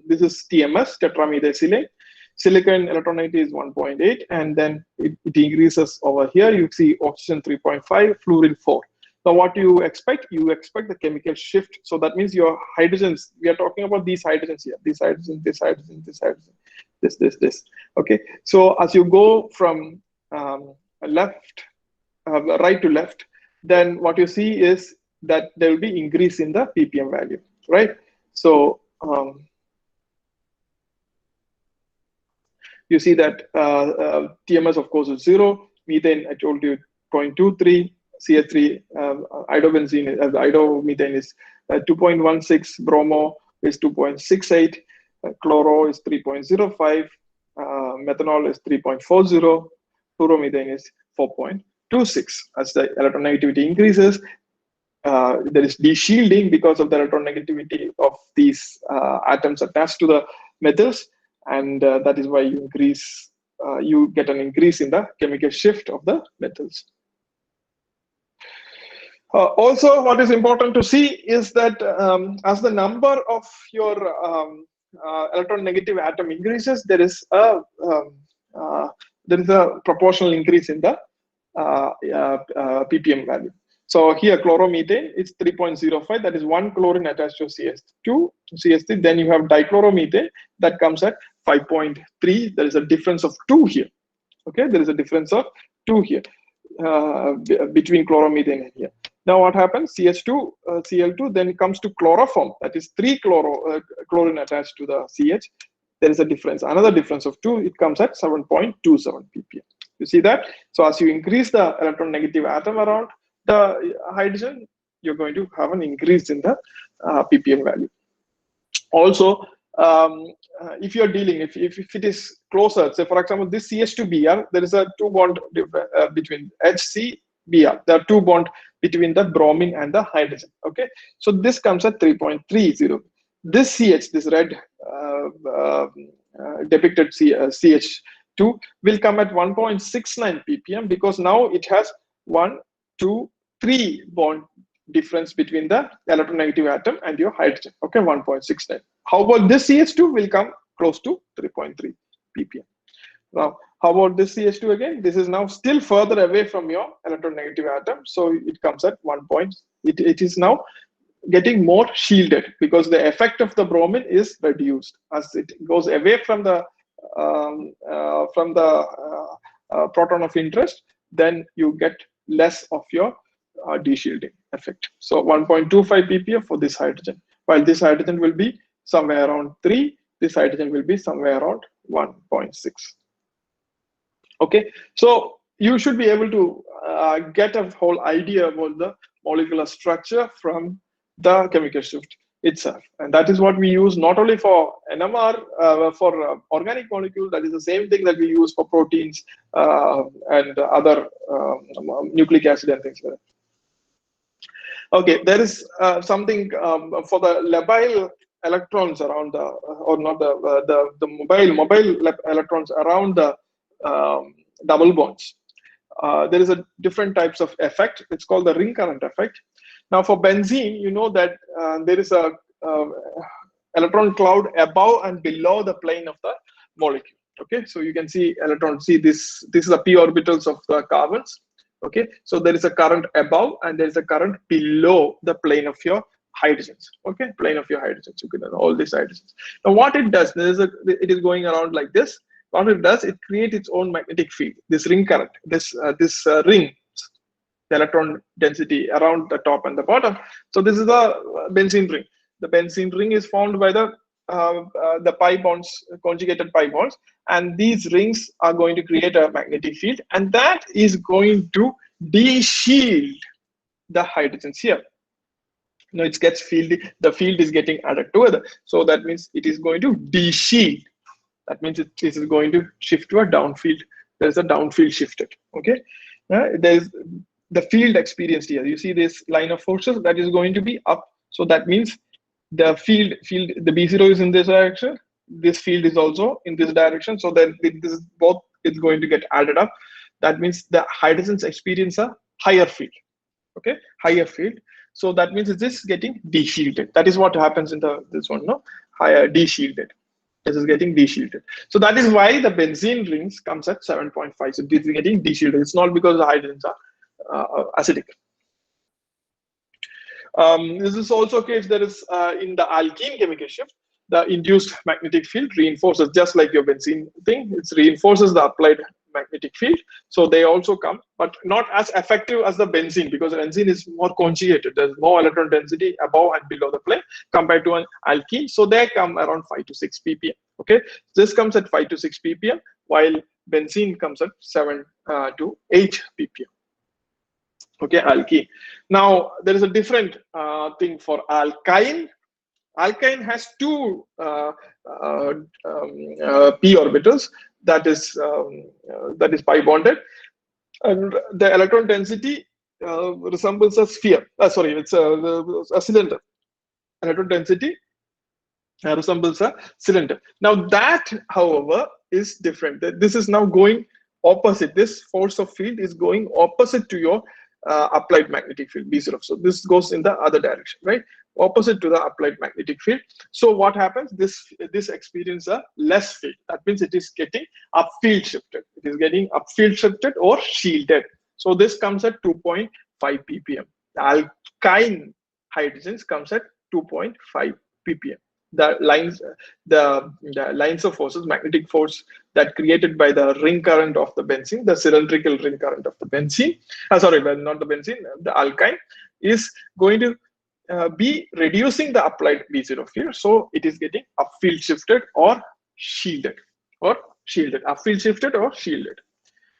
this is TMS, tetramethylsilane. Silicon electron negativity is 1.8, and then it increases over here. You see oxygen 3.5, fluorine 4. Now, what do you expect? You expect the chemical shift. So that means your hydrogens, we are talking about these hydrogens here, this hydrogen, this hydrogen, this hydrogen, this. Okay. So as you go from right to left, then what you see is that there will be increase in the ppm value, right? So you see that TMS, of course, is 0. Methane, I told you, 0.23. CH3, iodobenzene, idomethane is 2.16. Bromo is 2.68. Chloro is 3.05. Methanol is 3.40. Fluoromethane is 4.26. As the electronegativity increases, there is de-shielding because of the electronegativity of these atoms attached to the metals, and that is why you get an increase in the chemical shift of the metals. Also, what is important to see is that as the number of your electronegative atom increases, there is a proportional increase in the ppm value. So here chloromethane is 3.05, that is 1 chlorine attached to CH3. Then you have dichloromethane that comes at 5.3. There is a difference of 2 here. Okay, there is a difference of 2 here between chloromethane and here. Now what happens? CH2, Cl2, then it comes to chloroform, that is 3 chlorine attached to the CH. There is a difference, another difference of 2. It comes at 7.27 ppm. You see that? So as you increase the electronegative atom around the hydrogen, you're going to have an increase in the ppm value. Also, if you're dealing, if it is closer, say for example, this CH2Br, there is a 2 bond between HCBr. There are 2 bonds between the bromine and the hydrogen. Okay, so this comes at 3.30. This CH, this red depicted CH2 will come at 1.69 ppm because now it has 1, 2, 3 bond difference between the electronegative atom and your hydrogen. Okay, 1.69. How about this CH2 will come close to 3.3 ppm. Now, how about this CH2 again? This is now still further away from your electronegative atom, so it comes at 1 point. It is now getting more shielded because the effect of the bromine is reduced as it goes away from the proton of interest. Then you get less of your de-shielding effect. So 1.25 ppm for this hydrogen, while this hydrogen will be somewhere around 3. This hydrogen will be somewhere around 1.6. Okay, so you should be able to get a whole idea about the molecular structure from the chemical shift itself, and that is what we use not only for NMR, for organic molecules. That is the same thing that we use for proteins and other nucleic acid and things like that. Okay, there is something for the labile electrons around the, or not the mobile electrons around the double bonds. There is a different types of effect. It's called the ring current effect. Now for benzene, you know that there is a electron cloud above and below the plane of the molecule. Okay, so you can see electrons. See this is the p orbitals of the carbons. Okay, so there is a current above and there is a current below the plane of your hydrogens. Okay, plane of your hydrogens. You can know all these hydrogens. Now what it does, it is going around like this. What it does, it creates its own magnetic field. This ring current, this ring, the electron density around the top and the bottom. So this is the benzene ring. The benzene ring is formed by the pi bonds, conjugated pi bonds, and these rings are going to create a magnetic field, and that is going to de-shield the hydrogens here. Now it gets fielded, the field is getting added together, so that means it is going to de-shield. That means it is going to shift to a downfield. There is a downfield shifted. Okay, there is the field experienced here. You see this line of forces that is going to be up. So that means the field, the B0 is in this direction. This field is also in this direction. So then this is both is going to get added up. That means the hydrogens experience a higher field. Okay, higher field. So that means it is getting de-shielded. That is what happens in this one. No, higher de-shielded. This is getting de-shielded. So that is why the benzene rings comes at 7.5. So this is getting de-shielded. It's not because the hydrogens are acidic. This is also case there is in the alkene chemical shift, the induced magnetic field reinforces, just like your benzene thing. It reinforces the applied magnetic field. So they also come, but not as effective as the benzene, because benzene is more conjugated. There's more electron density above and below the plane compared to an alkene. So they come around 5 to 6 ppm. Okay, this comes at 5 to 6 ppm, while benzene comes at 7 to 8 ppm. Okay, alkene. Now there is a different thing for alkyne. Alkyne has two p orbitals, that is pi bonded, and the electron density resembles a sphere. Sorry, it's a cylinder. Electron density resembles a cylinder. Now that, however, is different. This is now going opposite. This force of field is going opposite to your applied magnetic field B0. So this goes in the other direction, right? Opposite to the applied magnetic field. So what happens? This experiences a less field. That means it is getting upfield shifted. It is getting upfield shifted or shielded. So this comes at 2.5 ppm. The alkyne hydrogens comes at 2.5 ppm. The lines of forces, magnetic force that created by the ring current of the benzene, the cylindrical ring current of the benzene, sorry, well, not the benzene, the alkyne, is going to be reducing the applied B0 field. So it is getting upfield shifted or shielded, upfield shifted or shielded.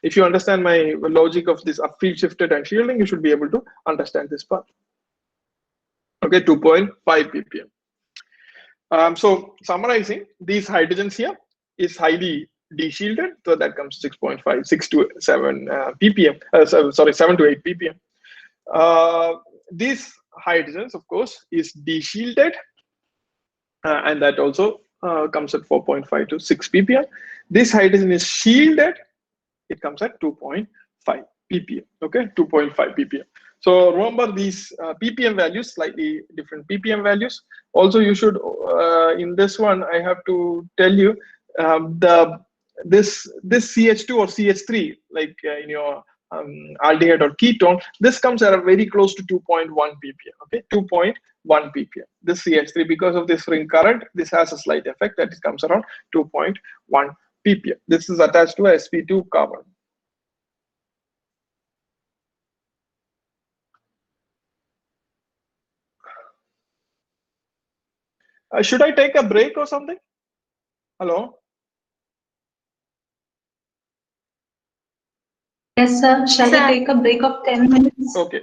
If you understand my logic of this upfield shifted and shielding, you should be able to understand this part. Okay, 2.5 ppm. So summarizing, these hydrogens here is highly deshielded, so that comes 6.5, 6 to 7 ppm. Sorry, 7 to 8 ppm. These hydrogens, of course, is deshielded, and that also comes at 4.5 to 6 ppm. This hydrogen is shielded, it comes at 2.5 ppm. Okay, 2.5 ppm. So remember these ppm values, slightly different ppm values. Also, you should in this one, I have to tell you this CH2 or CH3, like in your aldehyde or ketone, this comes at a very close to 2.1 ppm. Okay, 2.1 ppm. This CH3, because of this ring current, this has a slight effect that it comes around 2.1 ppm. This is attached to a sp2 carbon. Should I take a break or something? Hello? Yes, sir. Shall we take a break of 10 minutes? Okay.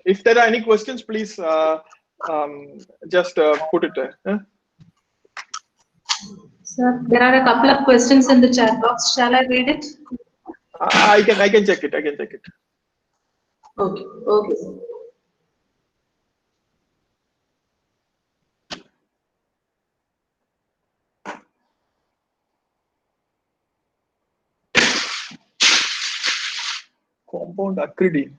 If there are any questions, please just put it there. Sir, there are a couple of questions in the chat box. Shall I read it? I can check it. Okay. Compound acridine.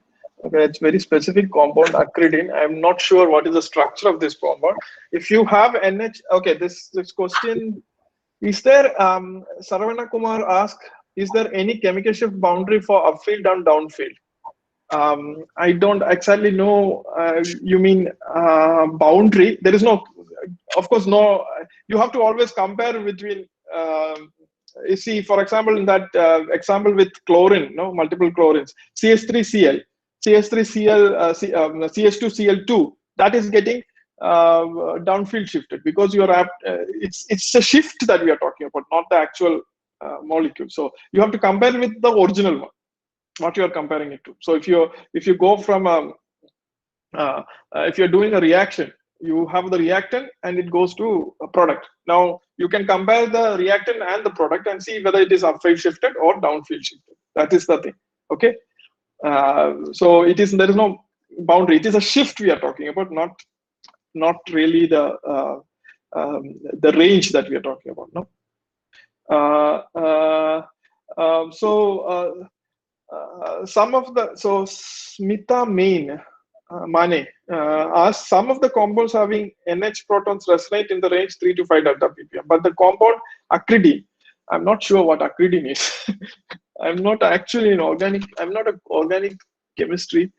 Okay, it's very specific compound acridine. I'm not sure what is the structure of this compound. If you have NH, okay, this question, is there, Saravana Kumar asked, is there any chemical shift boundary for upfield and downfield? I don't exactly know, you mean boundary. There is no, of course, no, you have to always compare between, you see, for example, in that example with chlorine, no, multiple chlorines, CH3Cl, CH2Cl2, that is getting downfield shifted because you are it's a shift that we are talking about, not the actual molecule. So you have to compare with the original one, what you are comparing it to. So if you go from if you're doing a reaction, you have the reactant and it goes to a product. Now you can compare the reactant and the product and see whether it is upfield shifted or downfield shifted. That is the thing. Okay. So there is no boundary. It is a shift we are talking about, not really the range that we are talking about. No. Some of the, so Smita Mane asks, some of the compounds having NH protons resonate in the range 3 to 5 delta ppm, but the compound acridine, I'm not sure what acridine is. I'm not actually I'm not an organic chemistry.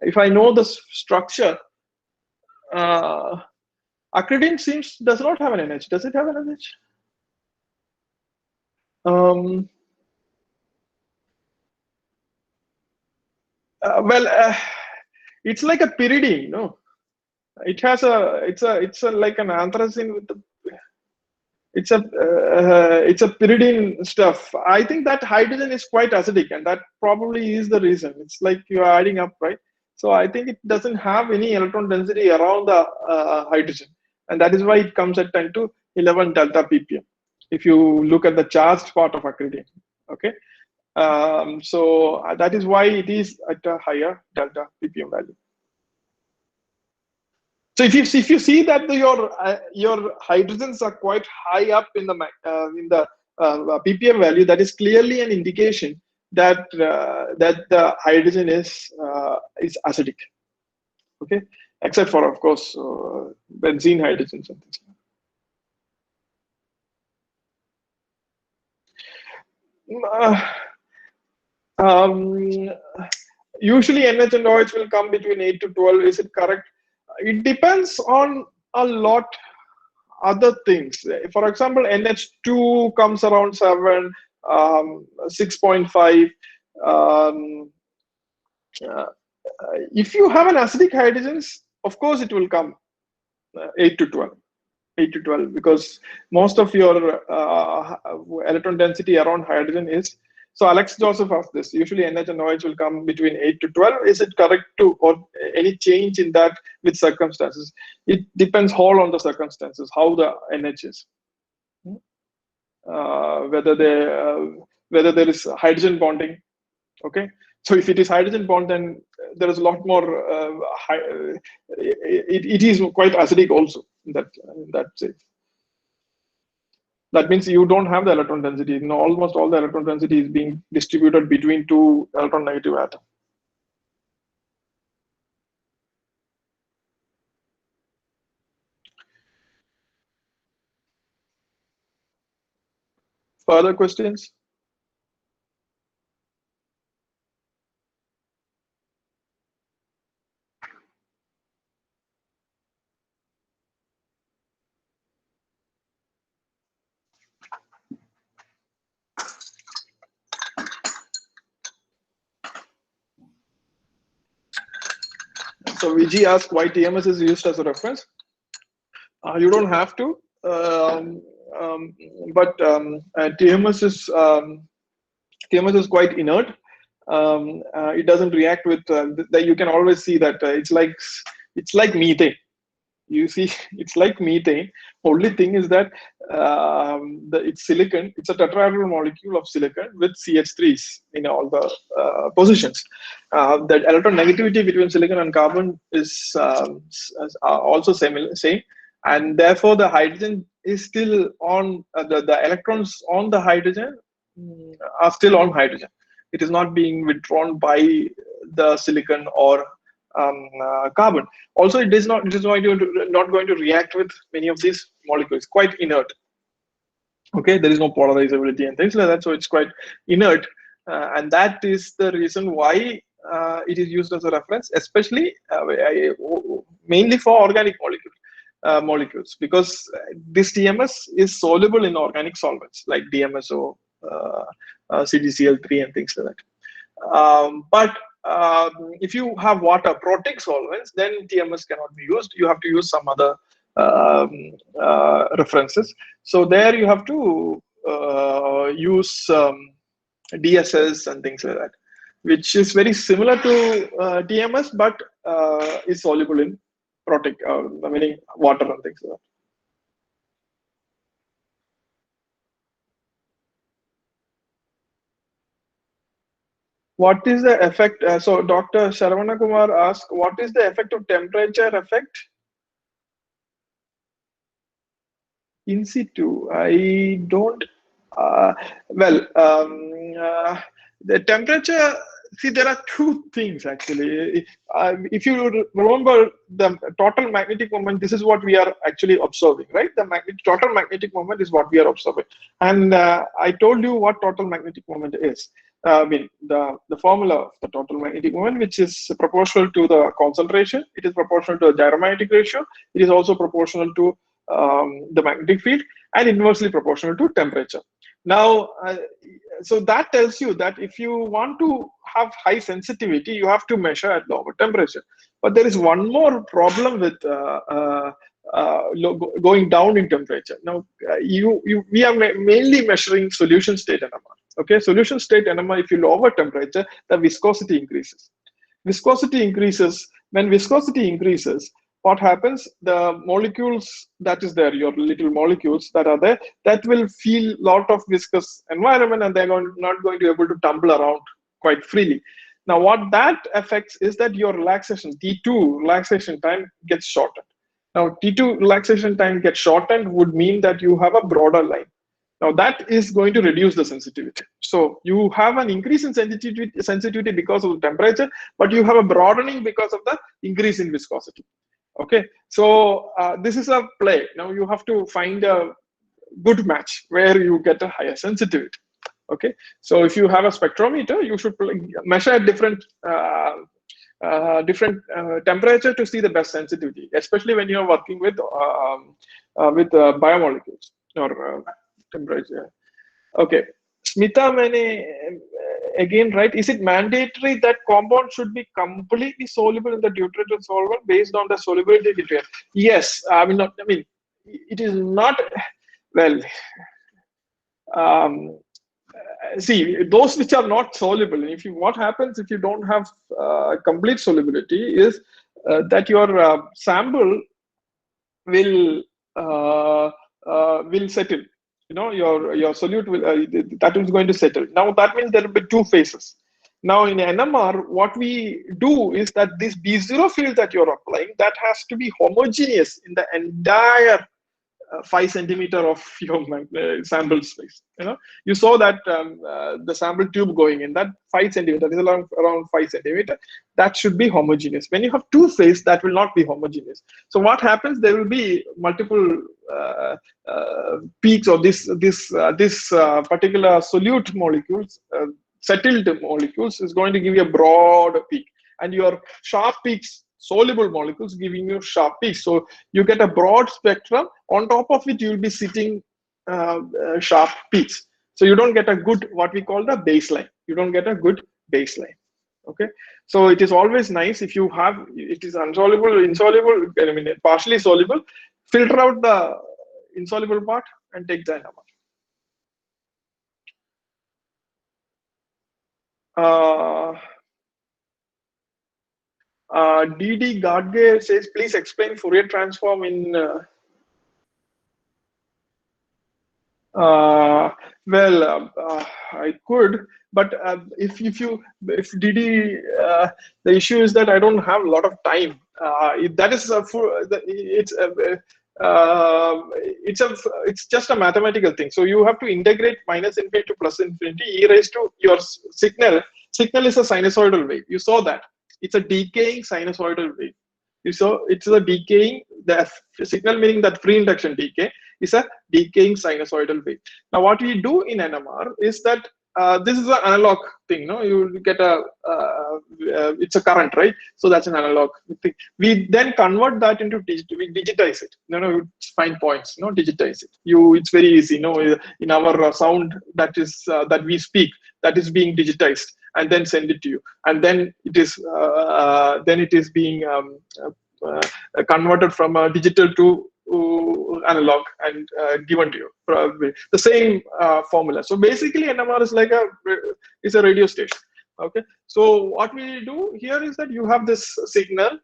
If I know the structure, acridine does not have an NH. Does it have an NH? It's like a pyridine, no? It has it's a like an anthracene with it's a pyridine stuff. I think that hydrogen is quite acidic, and that probably is the reason. It's like you're adding up, right? So I think it doesn't have any electron density around the hydrogen, and that is why it comes at 10 to 11 delta ppm. If you look at the charged part of acridine, okay. So that is why it is at a higher delta ppm value. So if you see that your hydrogens are quite high up in the ppm value, that is clearly an indication that that the hydrogen is acidic. Okay, except for, of course, benzene hydrogens and things. Usually NH and OH will come between 8 to 12. Is it correct? It depends on a lot other things. For example, NH2 comes around 7, 6.5. If you have an acidic hydrogens, of course it will come 8 to 12. 8 to 12, because most of your electron density around hydrogen is. So Alex Joseph asked this. Usually NH and OH will come between 8 to 12. Is it correct to, or any change in that with circumstances? It depends all on the circumstances, how the NH is. Whether there is hydrogen bonding. Okay. So if it is hydrogen bond, then there is a lot more. It is quite acidic also in that sense. That means you don't have the electron density. Almost all the electron density is being distributed between two electron negative atoms. Further questions? So Vijay asked why TMS is used as a reference. You don't have to, but TMS is quite inert. It doesn't react with. You can always see that it's like methane. You see, it's like methane. Only thing is that it's silicon. It's a tetrahedral molecule of silicon with CH3s in all the positions. The electron negativity between silicon and carbon is also same, and therefore the hydrogen is still on. The electrons on the hydrogen are still on hydrogen. It is not being withdrawn by the silicon or carbon. Also, it is not going to react with many of these molecules. Quite inert. Okay, there is no polarizability and things like that, so it's quite inert, and that is the reason why it is used as a reference, especially mainly for organic molecules, because this TMS is soluble in organic solvents like DMSO, CgCl3, and things like that. But if you have water protic solvents, then TMS cannot be used. You have to use some other references. So there you have to use DSS and things like that, which is very similar to TMS, but is soluble in protic, meaning water and things like that. What is the effect? So Dr. Sharavana Kumar asked, what is the effect of temperature effect in situ? I don't, the temperature, see, there are two things actually. If you remember the total magnetic moment, this is what we are actually observing, right? The total magnetic moment is what we are observing. And I told you what total magnetic moment is. I mean, the formula of the total magnetic moment, which is proportional to the concentration. It is proportional to the gyromagnetic ratio. It is also proportional to the magnetic field, and inversely proportional to temperature. Now, so that tells you that if you want to have high sensitivity, you have to measure at lower temperature. But there is one more problem with going down in temperature. Now, we are mainly measuring solution state NMR. Okay, solution state NMR, if you lower temperature, the viscosity increases. Viscosity increases. When viscosity increases, what happens? The molecules that is there, your little molecules that are there, that will feel lot of viscous environment, and they're not going to be able to tumble around quite freely. Now, what that affects is that your relaxation, T2 relaxation time gets shortened. Now, T2 relaxation time gets shortened would mean that you have a broader line. Now, that is going to reduce the sensitivity. So you have an increase in sensitivity because of the temperature, but you have a broadening because of the increase in viscosity. Okay, so this is a play. Now you have to find a good match where you get a higher sensitivity. Okay, so if you have a spectrometer, you should measure different temperature to see the best sensitivity, especially when you are working with biomolecules or temperature. Okay, Smita Mane again, right? Is it mandatory that compound should be completely soluble in the deuterated solvent based on the solubility criteria? Yes, it is not. Well, see, those which are not soluble. What happens if you don't have complete solubility is that your sample will settle. Your solute will that is going to settle. Now that means there will be two phases. Now in NMR, what we do is that this B0 field that you're applying, that has to be homogeneous in the entire 5 centimeter of your sample space. You saw that the sample tube going in, that 5 centimeter is around 5 centimeter. That should be homogeneous. When you have two phase, that will not be homogeneous. So what happens? There will be multiple peaks of this particular solute molecules, settled molecules is going to give you a broad peak, and your sharp peaks, soluble molecules giving you sharp peaks. So you get a broad spectrum. On top of it, you will be sitting sharp peaks. So you don't get a good, what we call the baseline. You don't get a good baseline. Okay. So it is always nice if you have, it is insoluble, partially soluble, filter out the insoluble part and take the NMR. DD Gadge says, please explain Fourier transform in. I could, but if DD, the issue is that I don't have a lot of time. That is it's just a mathematical thing. So you have to integrate minus infinity to plus infinity e raised to your signal. Signal is a sinusoidal wave. You saw that. It's a decaying sinusoidal wave. You saw it's a decaying, the signal meaning that free induction decay is a decaying sinusoidal wave. Now what we do in NMR is that this is an analog thing. You get it's a current, right? So that's an analog thing. We then convert that into digital. We digitize it. We find points. Digitize it. It's very easy. In our sound that is that we speak, that is being digitized and then send it to you, and then it is being converted from digital to analog and given to you. The same formula. So basically, NMR is like it's a radio station. Okay. So what we do here is that you have this signal,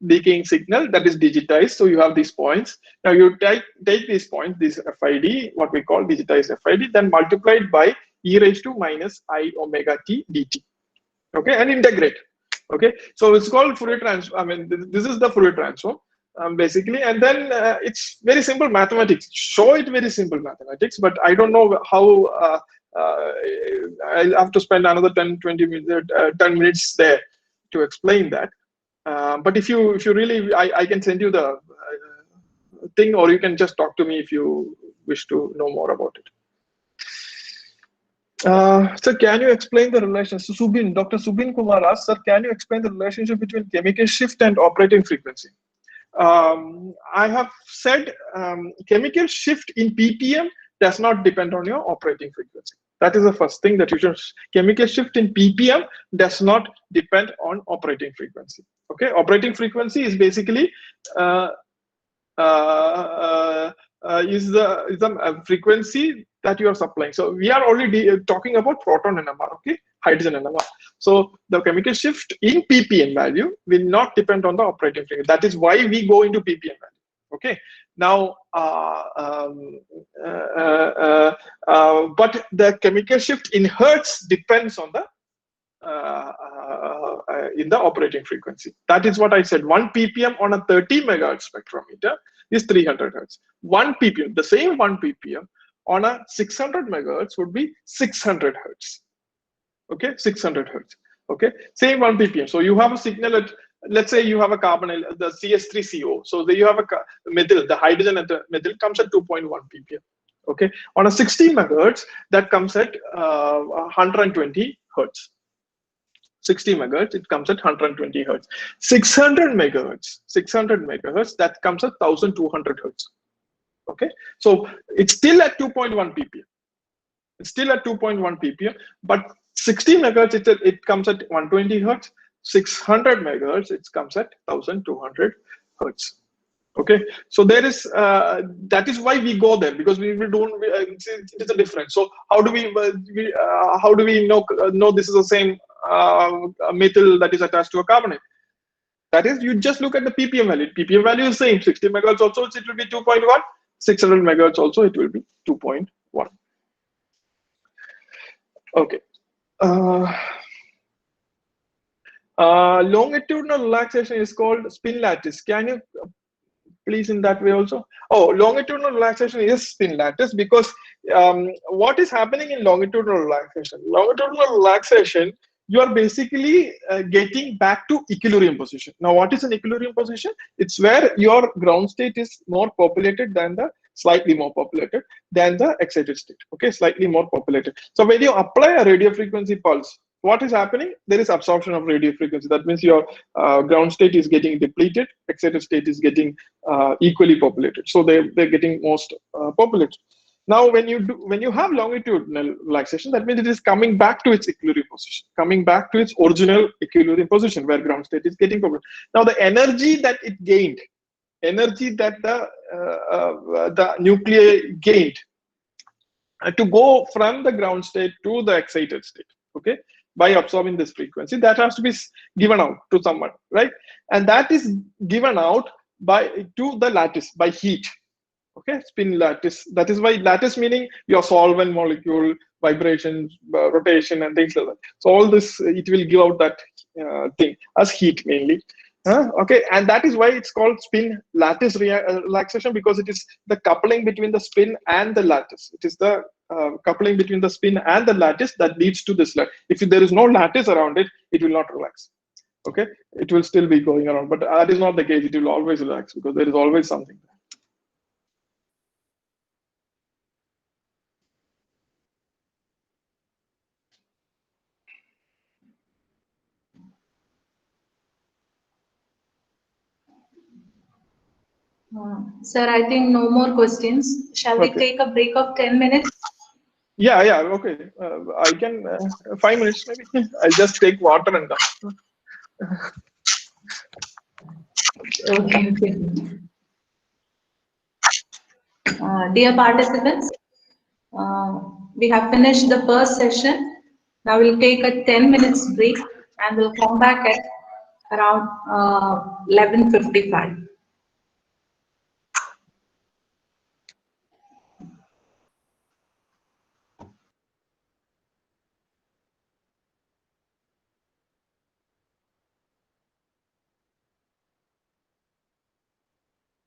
decaying signal that is digitized. So you have these points. Now you take these points, this FID, what we call digitized FID, then multiplied by e raised to minus I omega t dt. Okay, and integrate. Okay, so it's called Fourier transform. This is the Fourier transform. Basically, and then it's very simple mathematics. Show it very simple mathematics, but I don't know how. I'll have to spend another 10 minutes there to explain that. But if you really, I can send you the thing, or you can just talk to me if you wish to know more about it. Sir, can you explain the relationship? So Dr. Subin Kumar asks, sir, can you explain the relationship between chemical shift and operating frequency? I have said chemical shift in ppm does not depend on your operating frequency. That is the first thing that you should. Chemical shift in ppm does not depend on operating frequency. Okay, operating frequency is basically is the frequency that you are supplying. So we are already talking about proton NMR, okay, hydrogen NMR. So the chemical shift in ppm value will not depend on the operating frequency. That is why we go into ppm value. Okay. Now, but the chemical shift in hertz depends on the in the operating frequency. That is what I said. 1 ppm on a 30 megahertz spectrometer is 300 hertz. 1 ppm, the same 1 ppm on a 600 megahertz would be 600 hertz. Okay, 600 hertz. Okay, same 1 ppm. So you have a signal at, let's say you have a carbonyl, the CS3CO. So there you have a methyl, the hydrogen at the methyl comes at 2.1 ppm. Okay, on a 60 megahertz, that comes at 120 hertz. 60 megahertz, it comes at 120 hertz. 600 megahertz, that comes at 1200 hertz. Okay, so it's still at 2.1 ppm. It's still at 2.1 ppm, but 60 megahertz, it comes at 120 hertz. 600 megahertz, it comes at 1200 hertz. Okay, so there is that is why we go there, because we don't. It is a difference. So how do we know this is the same methyl that is attached to a carbonate? That is, you just look at the ppm value. ppm value is same. 60 megahertz also it will be 2.1. 600 megahertz also it will be 2.1. Okay. Longitudinal relaxation is called spin lattice. Can you please in that way also? Oh, longitudinal relaxation is spin lattice, because what is happening in longitudinal relaxation? Longitudinal relaxation, you are basically getting back to equilibrium position. Now, what is an equilibrium position? It's where your ground state is more populated than the slightly more populated than the excited state. Okay, slightly more populated. So when you apply a radio frequency pulse, what is happening? There is absorption of radio frequency. That means your ground state is getting depleted, excited state is getting equally populated. So they're getting most populated. Now, when you have longitudinal relaxation, that means it is coming back to its equilibrium position, coming back to its original equilibrium position where ground state is getting populated. Now, the energy that it gained, energy that the nuclei gained to go from the ground state to the excited state, okay, by absorbing this frequency, that has to be given out to someone, right? And that is given out to the lattice by heat. Okay, spin lattice. That is why lattice meaning your solvent molecule, vibrations, rotation, and things like that. So all this, it will give out that thing as heat mainly. Okay, and that is why it's called spin lattice relaxation, because it is the coupling between the spin and the lattice. It is the coupling between the spin and the lattice that leads to this. If there is no lattice around it, it will not relax. Okay, it will still be going around, but that is not the case. It will always relax because there is always something there. Sir, I think no more questions. Shall we take a break of 10 minutes? Yeah, okay. I can 5 minutes maybe. I'll just take water and come. Okay. Dear participants, we have finished the first session. Now we'll take a 10 minutes break and we'll come back at around 11:55.